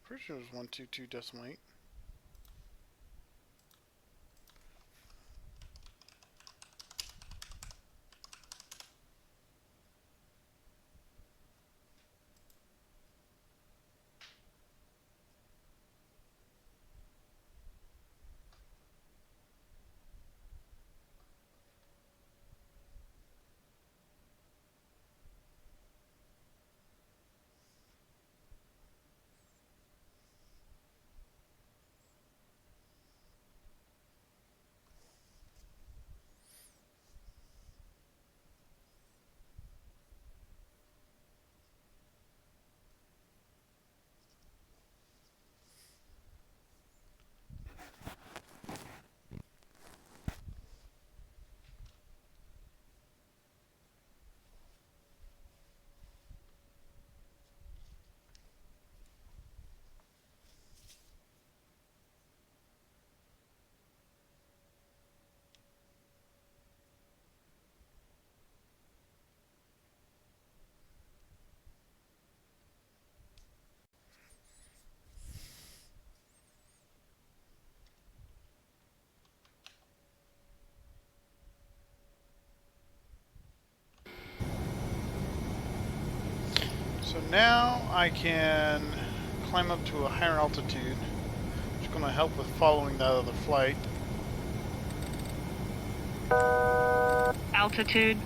Pretty sure it was 122.8. So now I can climb up to a higher altitude, which is going to help with following that other flight. Altitude.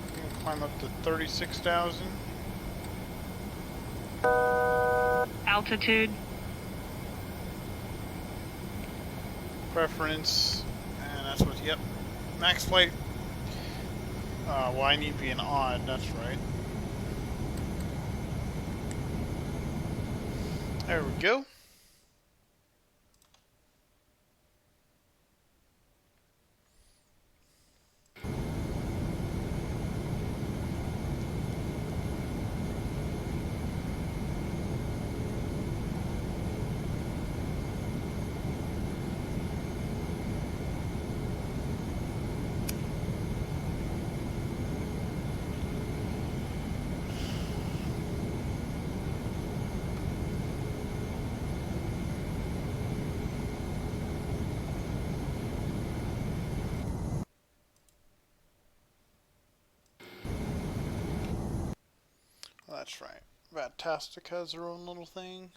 I'm going to climb up to 36,000. Altitude. Preference, and that's what, yep. Max flight. Well, I need to be an odd, that's right. There we go. That's right. Fantastic has their own little thing.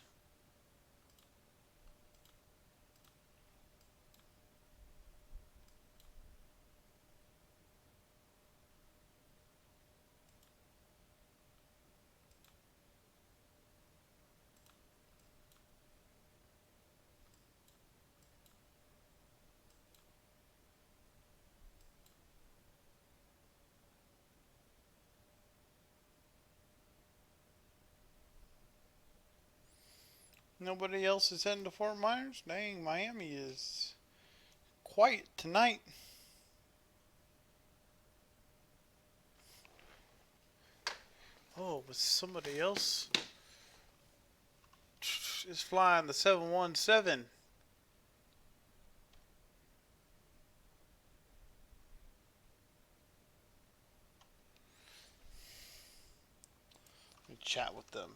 Nobody else is heading to Fort Myers? Dang, Miami is quiet tonight. Oh, but somebody else is flying the 717. Let me chat with them.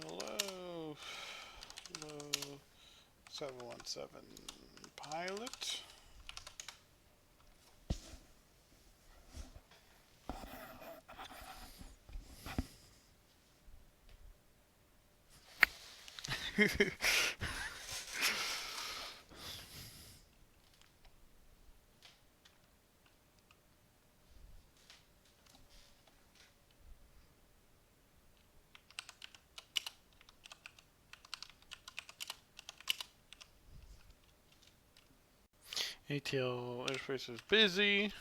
Hello, 717 pilot. ATL airspace is busy.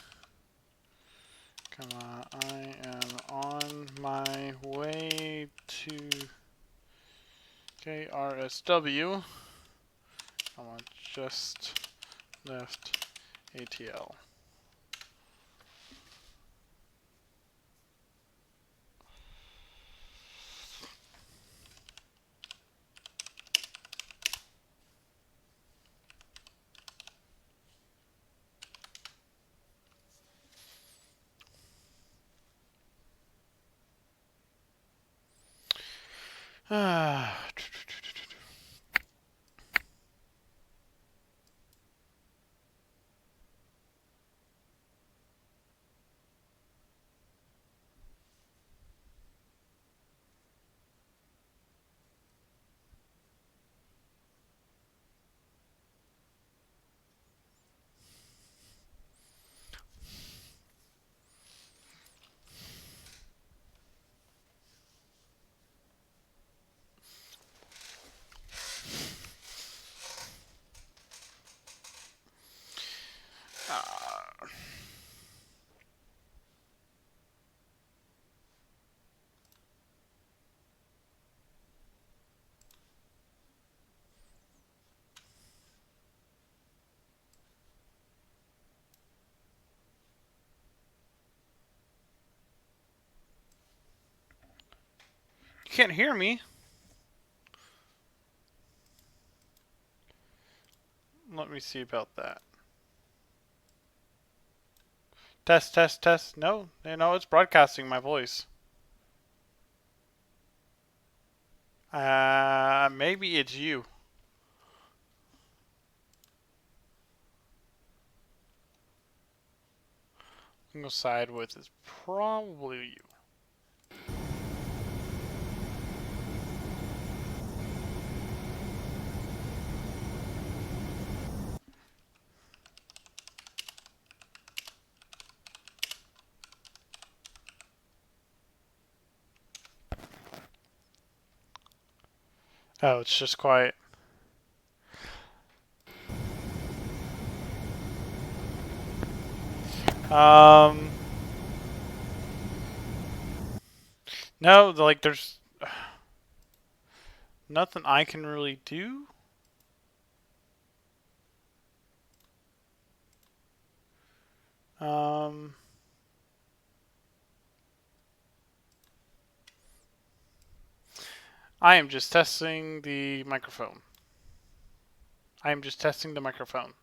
Come on, I am on my way to KRSW. I'm just left ATL. You can't hear me. Let me see about that. Test, test, test. No, it's broadcasting my voice. Maybe it's you. I'm gonna side with it's probably you. Oh, it's just quiet. No, like there's nothing I can really do. I am just testing the microphone. I am just testing the microphone.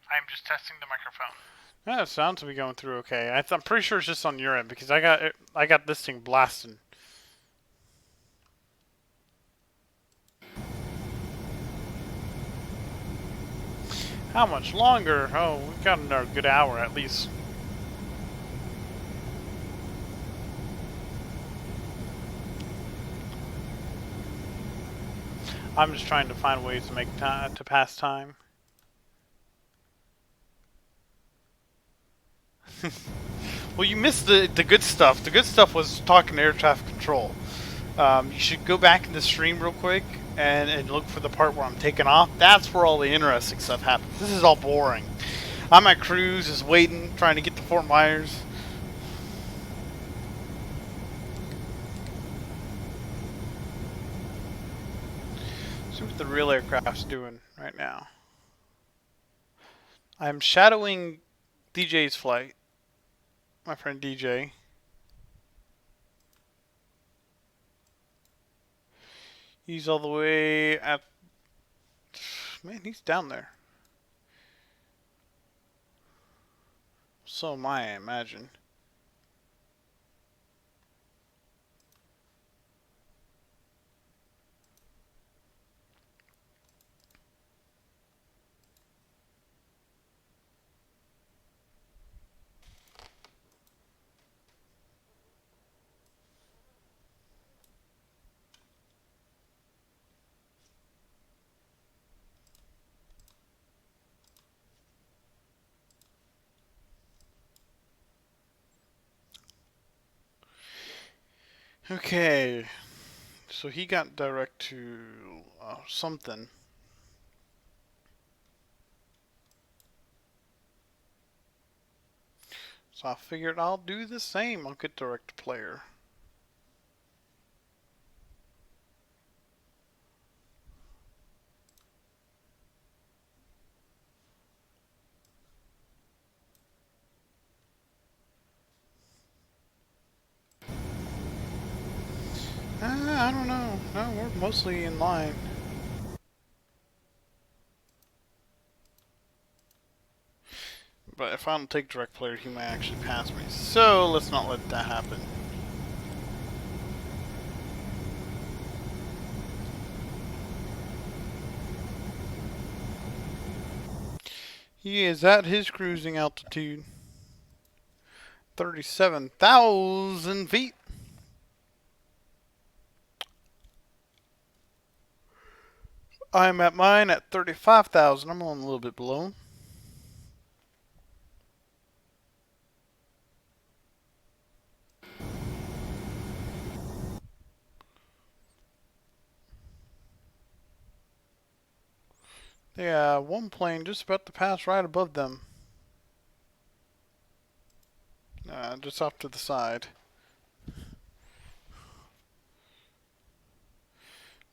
I'm just testing the microphone. Yeah, it sounds to be going through okay. I'm pretty sure it's just on your end because I got this thing blasting. How much longer? Oh, we've got another good hour at least. I'm just trying to find ways to make time to pass time. Well, you missed the good stuff. The good stuff was talking to air traffic control. You should go back in the stream real quick and look for the part where I'm taking off. That's where all the interesting stuff happens. This is all boring. I'm at cruise, just waiting, trying to get to Fort Myers. See what the real aircraft's doing right now. I'm shadowing DJ's flight. My friend DJ. He's all the way at... Man, he's down there. So am I imagine. Okay, so he got direct to something. So I figured I'll do the same. I'll get direct to player. I don't know. No, we're mostly in line. But if I don't take direct player, he might actually pass me. So let's not let that happen. He is at his cruising altitude. 37,000 feet. I'm at mine at 35,000. I'm on a little bit below. Yeah, one plane just about to pass right above them. Just off to the side.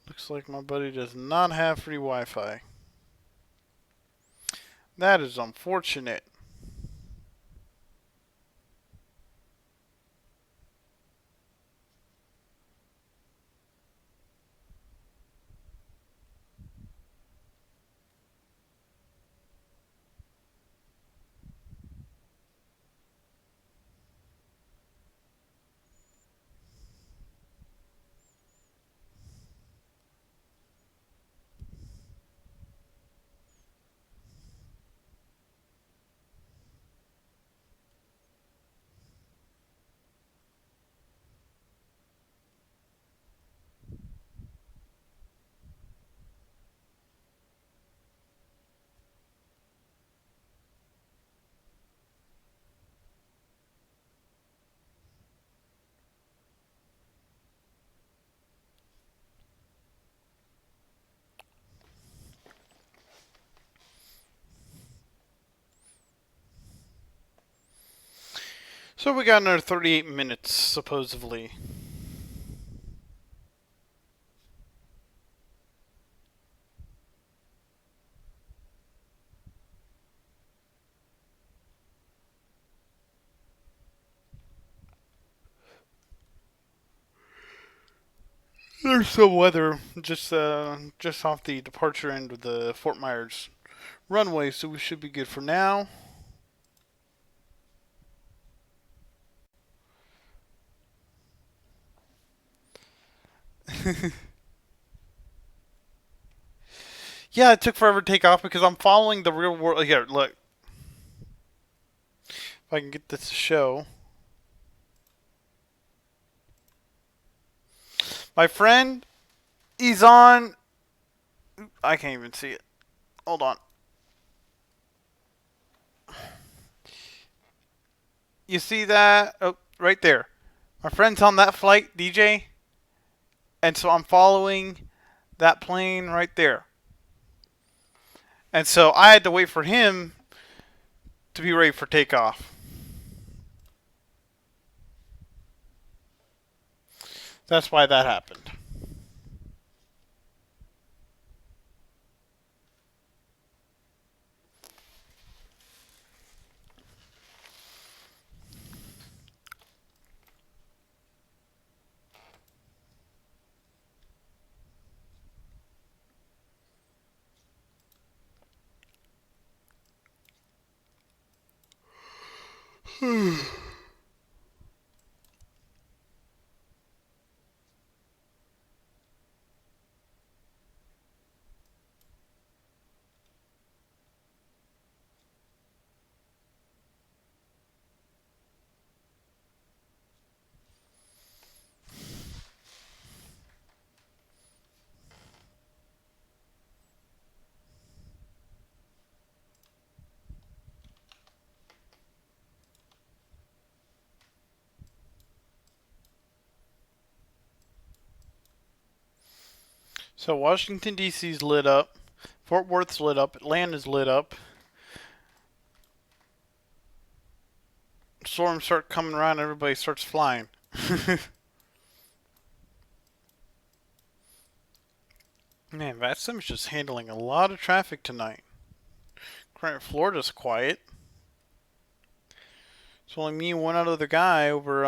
Looks like my buddy does not have free Wi-Fi. That is unfortunate. So we got another 38 minutes, supposedly. There's some weather just off the departure end of the Fort Myers runway, so we should be good for now. Yeah, it took forever to take off because I'm following the real world. Here, look. If I can get this to show. My friend, he's on. I can't even see it. Hold on. You see that? Oh, right there. My friend's on that flight, DJ. And so I'm following that plane right there. And so I had to wait for him to be ready for takeoff. That's why that happened. So Washington, D.C.'s lit up. Fort Worth's lit up. Atlanta's lit up. Storms start coming around. Everybody starts flying. Man, FSUIPC's just handling a lot of traffic tonight. Florida's quiet. It's only me and one other guy over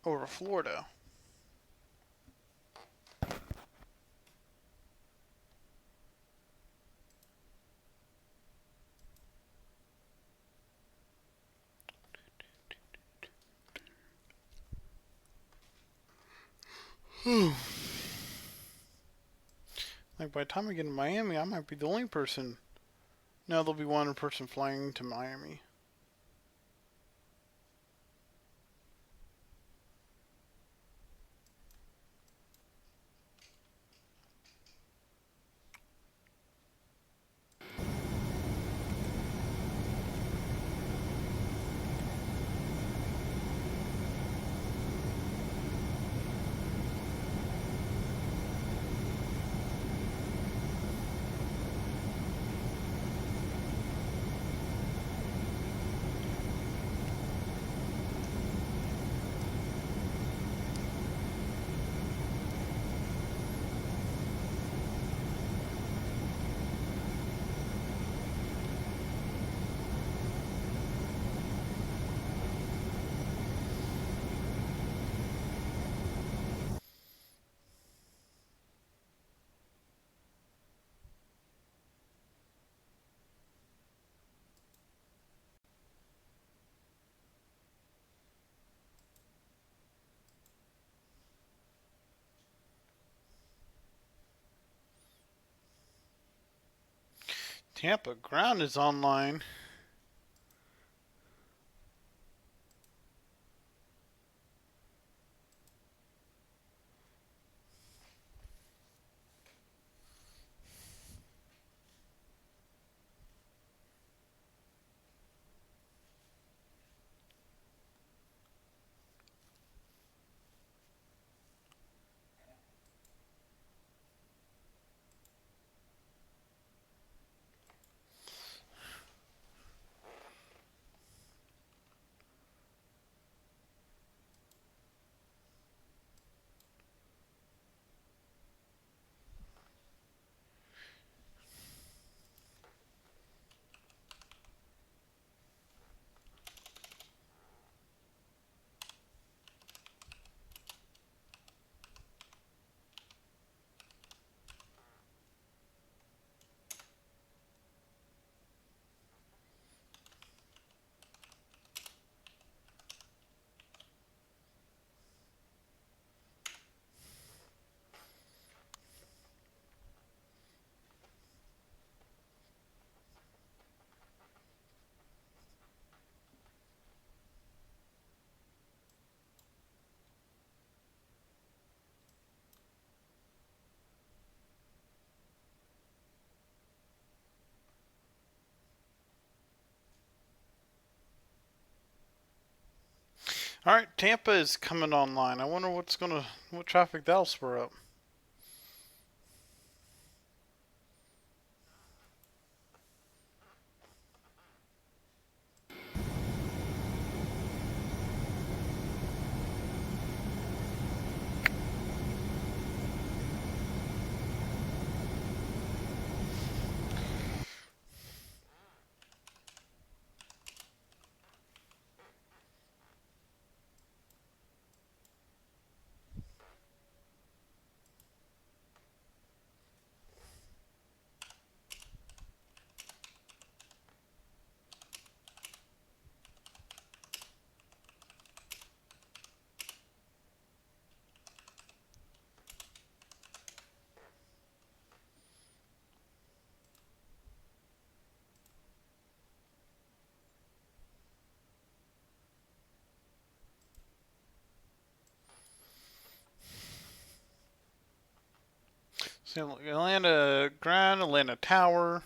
over Florida. Like by the time I get to Miami, I might be the only person. No, there'll be one person flying to Miami. Tampa ground is online. All right, Tampa is coming online. I wonder what traffic that'll spur up. Atlanta Grand, Atlanta Tower.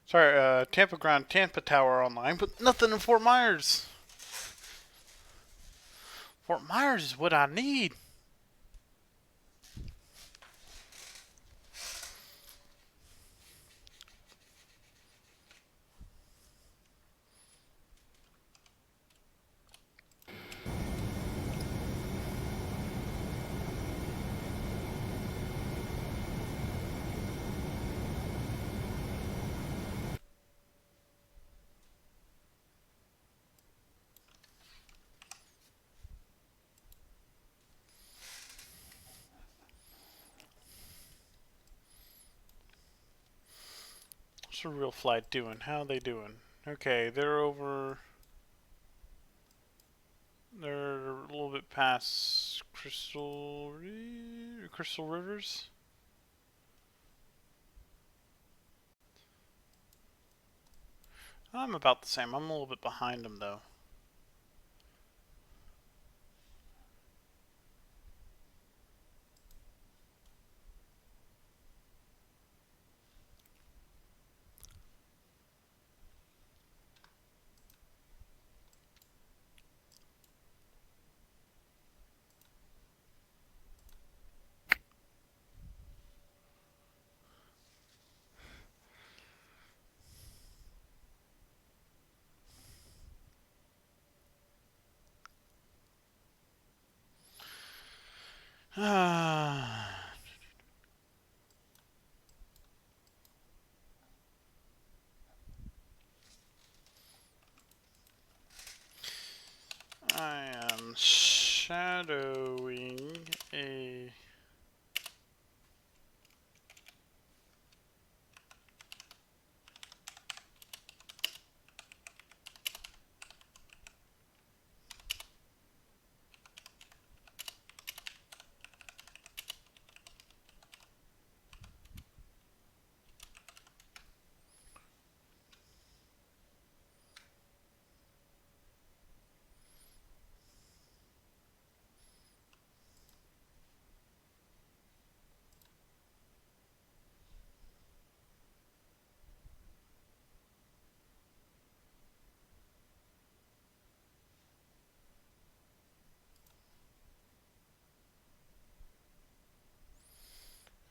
Sorry, Tampa Grand, Tampa Tower online, but nothing in Fort Myers. Fort Myers is what I need. What's a real flight doing? How are they doing? Okay, they're a little bit past Crystal Rivers. I'm about the same. I'm a little bit behind them though. I am shadowing a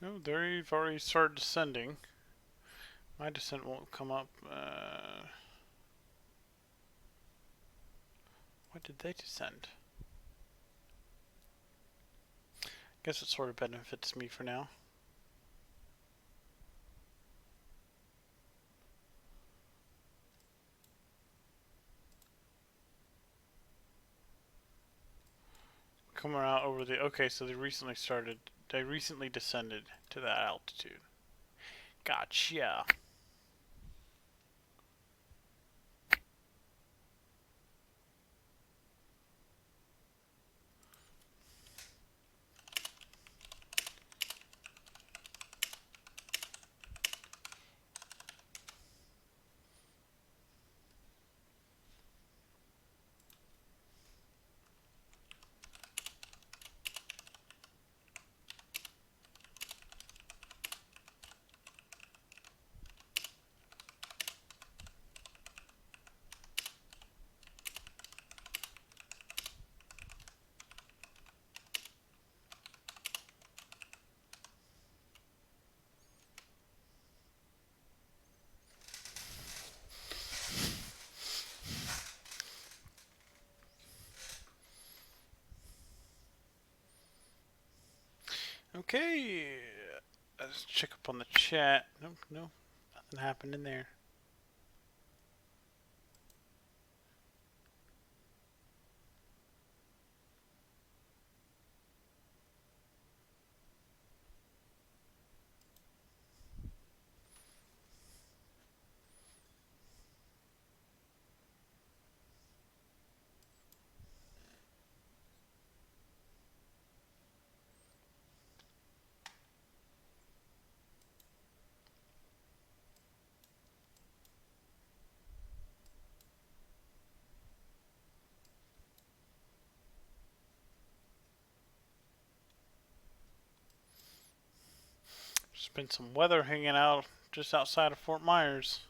oh, they've already started descending. My descent won't come up. Why did they descend? Guess it sort of benefits me for now. Coming out over the... Okay, so they recently descended to that altitude. Gotcha. Okay. Let's check up on the chat. Nope, no, nothing happened in there. There's been some weather hanging out just outside of Fort Myers.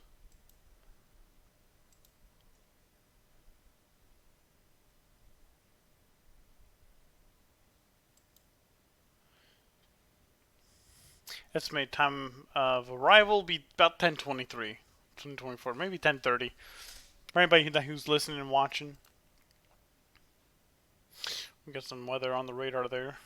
Estimated time of arrival will be about 10:23, 10:24, maybe 10:30. For anybody who's listening and watching, we got some weather on the radar there.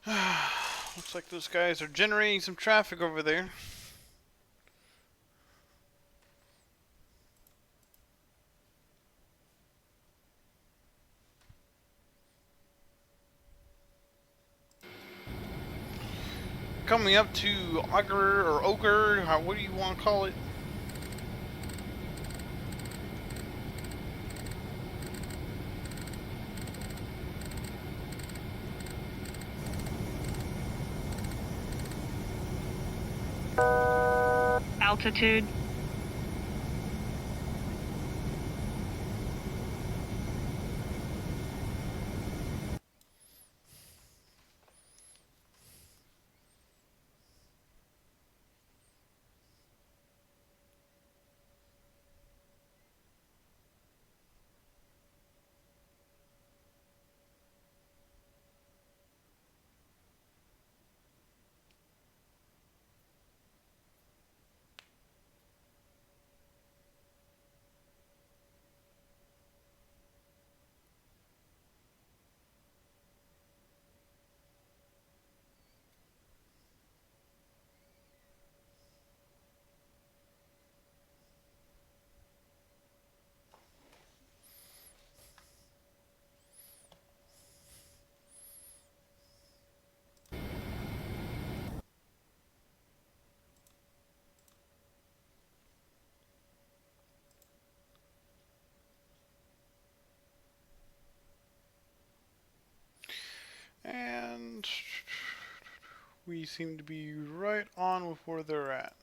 Looks like those guys are generating some traffic over there. Coming up to Auger or Ogre, what do you want to call it? Altitude. we seem to be right on with where they're at.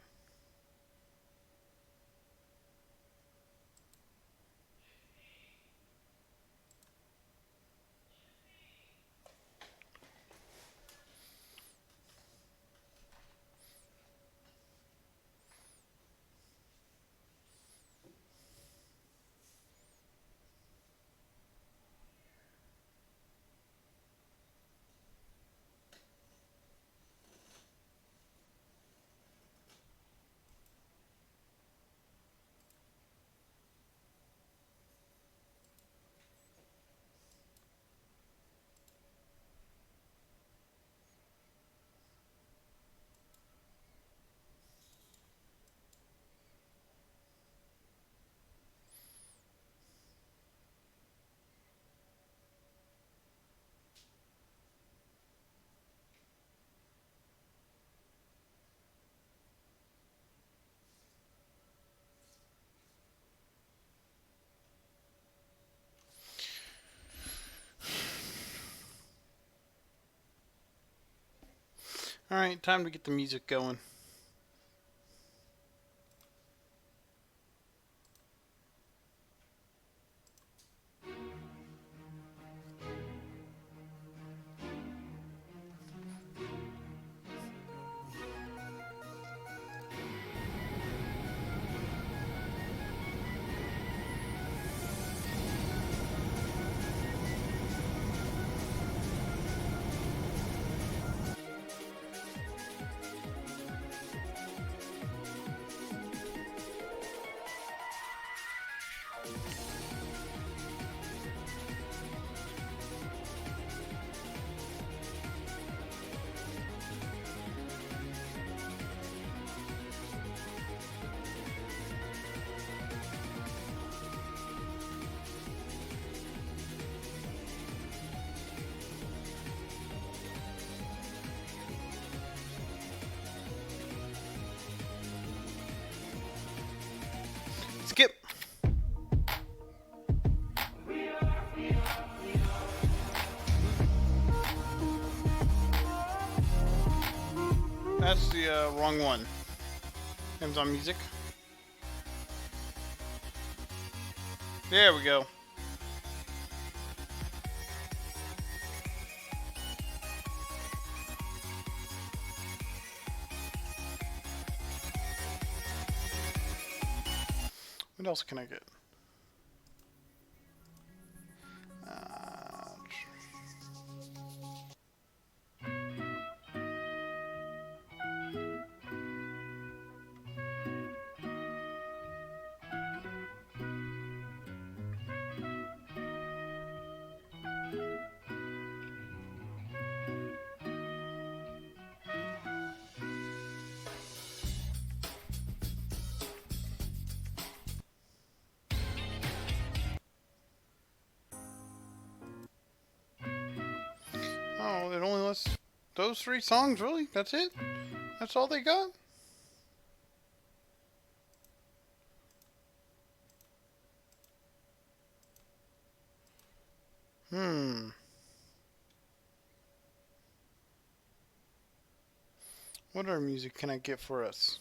Alright, time to get the music going. Skip. That's the wrong one. Amazon Music. There we go. What else can I get? Oh, it only lists those 3 songs, really? That's it? That's all they got? What other music can I get for us?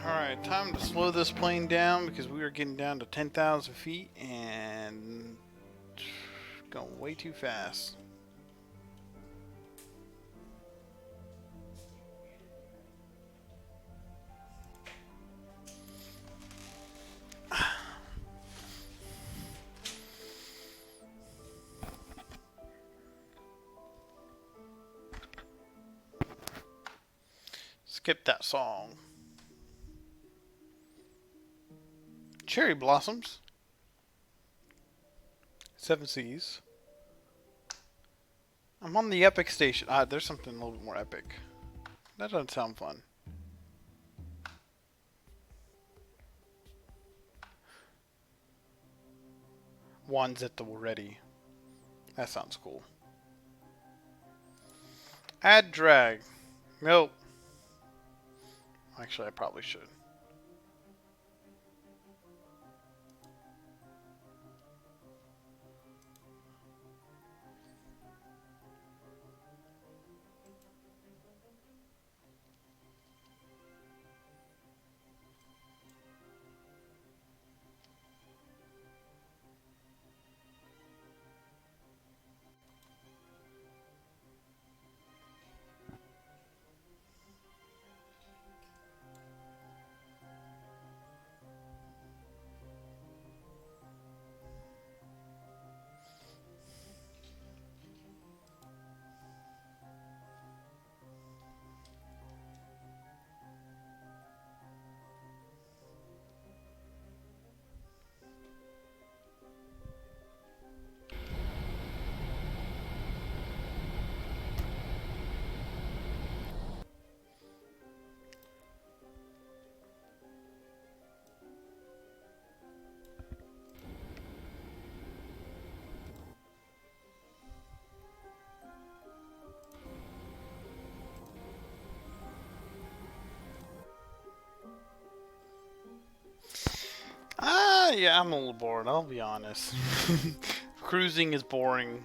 Alright, time to slow this plane down because we are getting down to 10,000 feet and going way too fast. Skip that song. Cherry blossoms. 7 Seas. I'm on the epic station. There's something a little bit more epic. That doesn't sound fun. One's at the ready. That sounds cool. Add drag. Nope. Actually, I probably should. Yeah, I'm a little bored, I'll be honest. Cruising is boring.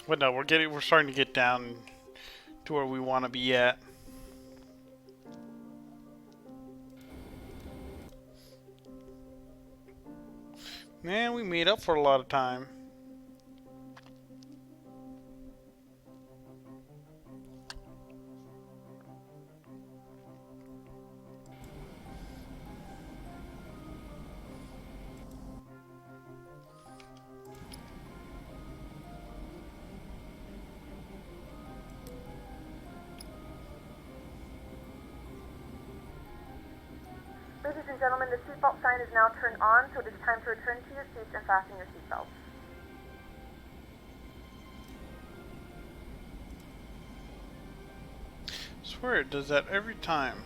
But no, we're starting to get down to where we want to be at. Man, we made up for a lot of time. Ladies and gentlemen, the seatbelt sign is now turned on, so it is time to return to your seats and fasten your seatbelts. I swear it does that every time.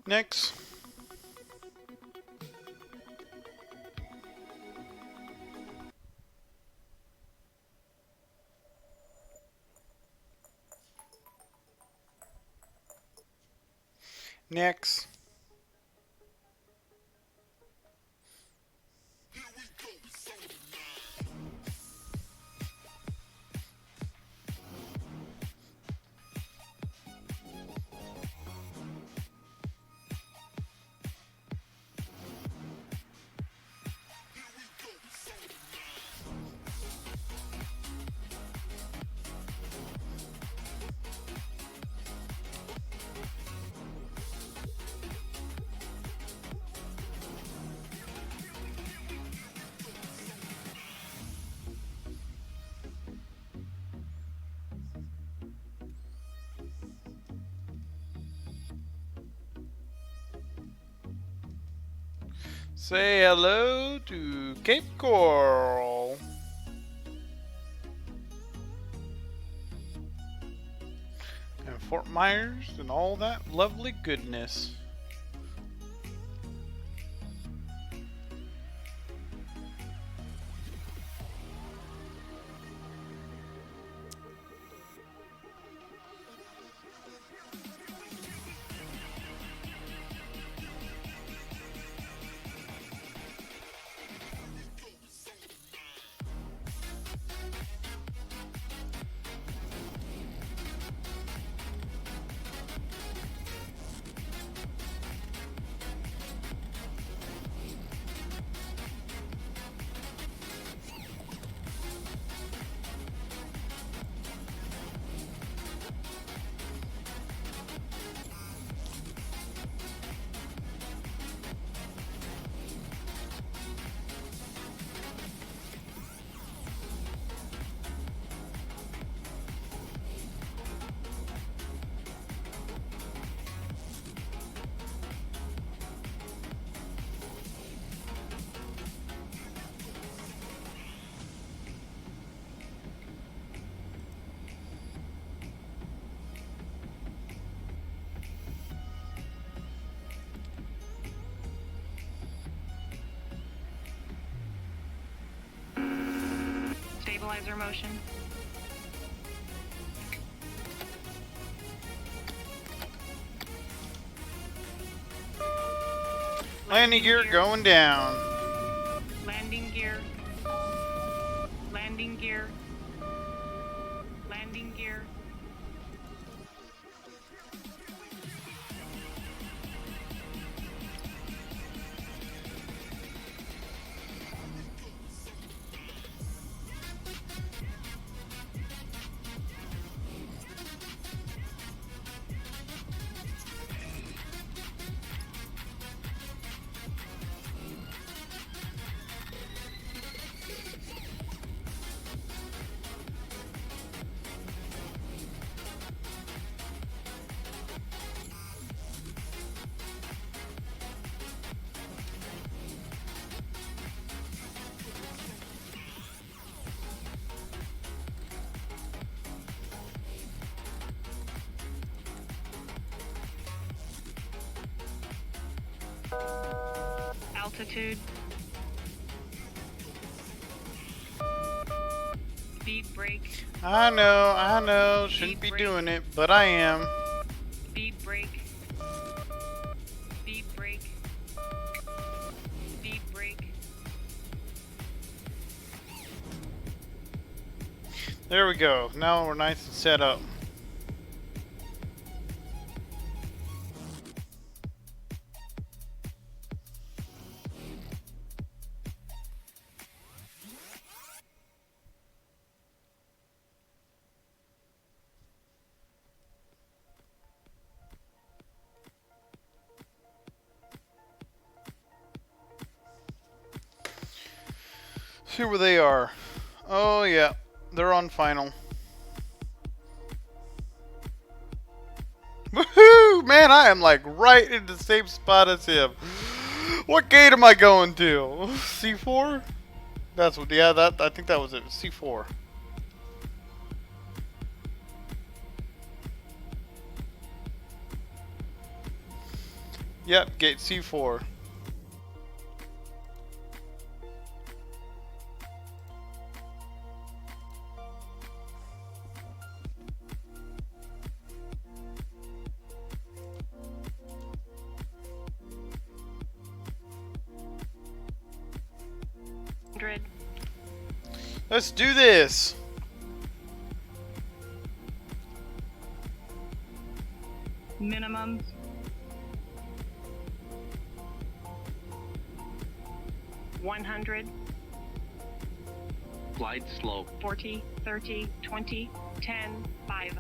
Next. Next. Say hello to Cape Coral. And Fort Myers and all that lovely goodness. Stabilizer motion. Landing gear going down. Landing gear. Landing gear. Landing gear. Altitude. Speed brake. I know, shouldn't be doing it, but I am. Speed brake. Speed brake. Speed brake. There we go. Now we're nice and set up. See where they are. Oh yeah, they're on final. Woohoo! Man, I am like right in the same spot as him. What gate am I going to? C4? That's what, yeah, I think that was it. C4. Yep, gate C4. Let's do this. Minimums. $100, Glide slope. 40, 30, 20, 10, 5.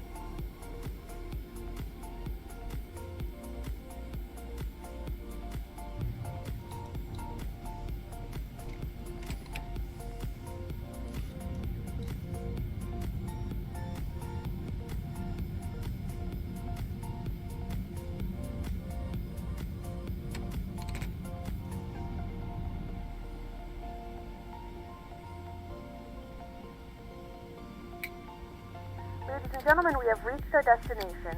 Ladies and gentlemen, we have reached our destination.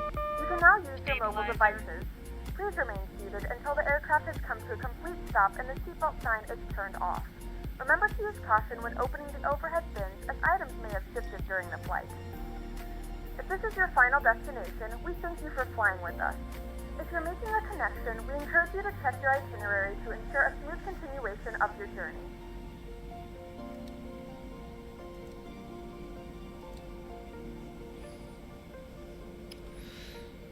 You can now use your mobile devices. Please remain seated until the aircraft has come to a complete stop and the seatbelt sign is turned off. Remember to use caution when opening the overhead bins, as items may have shifted during the flight. If this is your final destination, we thank you for flying with us. If you're making a connection, we encourage you to check your itinerary to ensure a smooth continuation of your journey.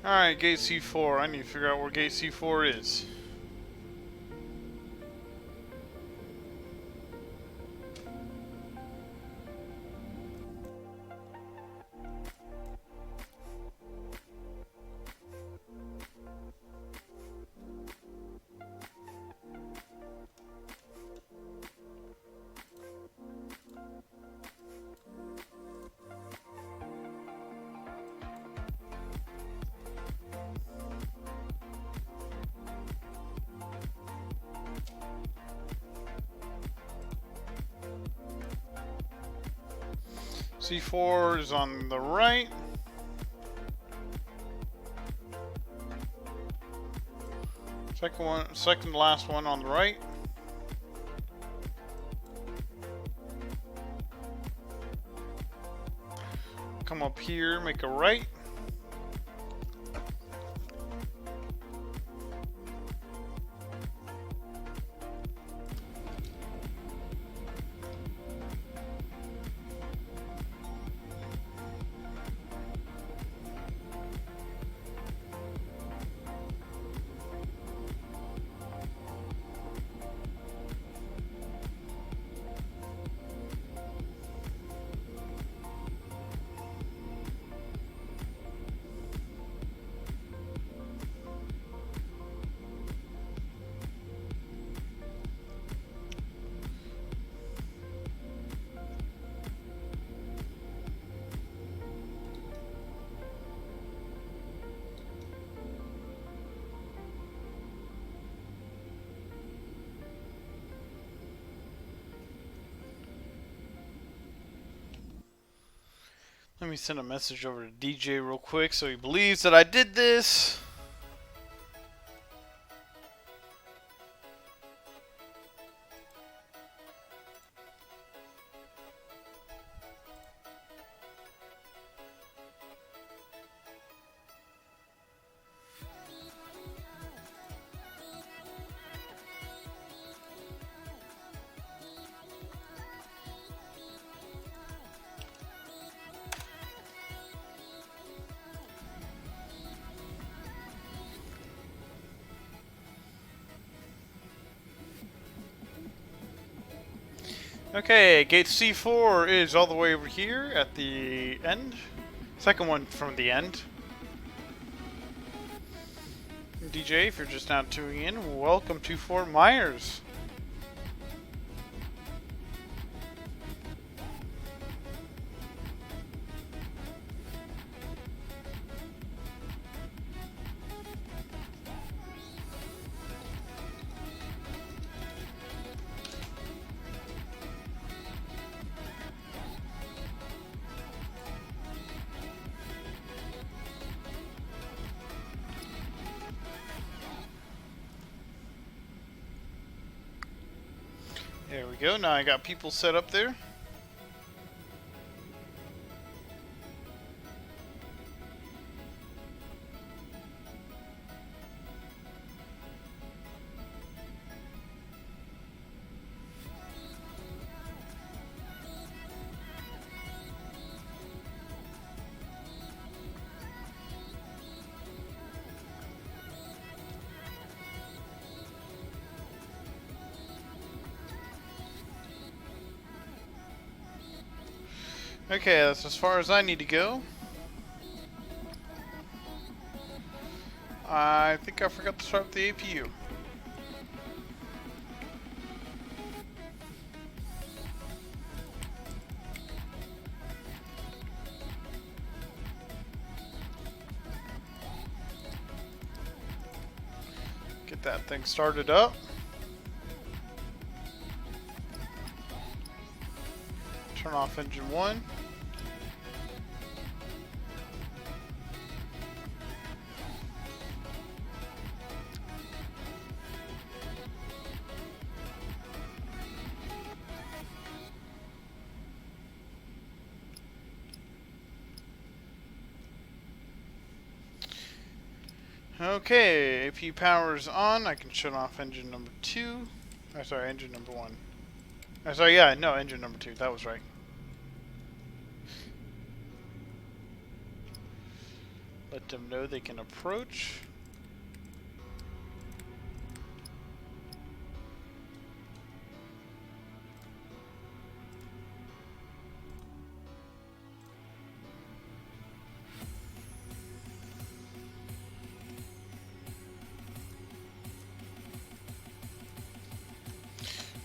Alright, gate C4. I need to figure out where gate C4 is. C4 is on the right. Second to last one on the right. Come up here, make a right. Let me send a message over to DJ real quick so he believes that I did this. Okay, gate C4 is all the way over here at the end. Second one from the end. DJ, if you're just now tuning in, welcome to Fort Myers. There we go. Now I got people set up there. Okay, that's as far as I need to go. I think I forgot to start up the APU. Get that thing started up. Turn off engine 1. Okay, AP power is on. I can shut off engine number 2. Oh, sorry, engine number 1. Oh, sorry, yeah, no, engine number 2. That was right. Let them know they can approach.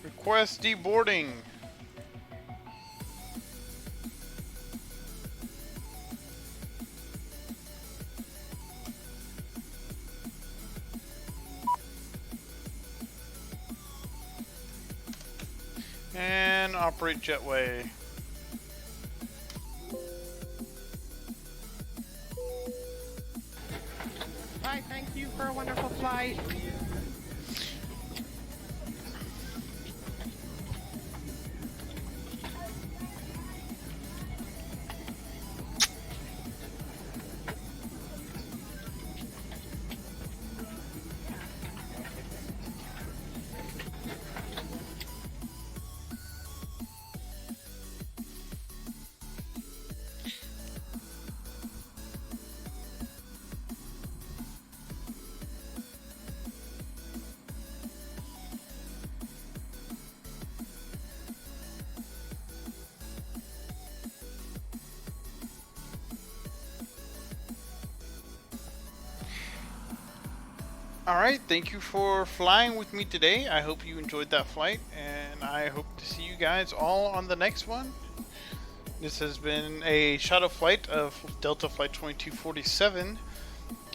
Request deboarding. And operate jetway. Bye, thank you for a wonderful flight. Alright, thank you for flying with me today. I hope you enjoyed that flight, and I hope to see you guys all on the next one. This has been a shadow flight of Delta Flight 2247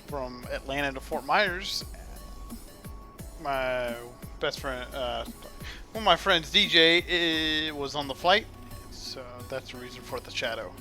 from Atlanta to Fort Myers. My best friend, one of my friends, DJ, was on the flight, so that's the reason for the shadow.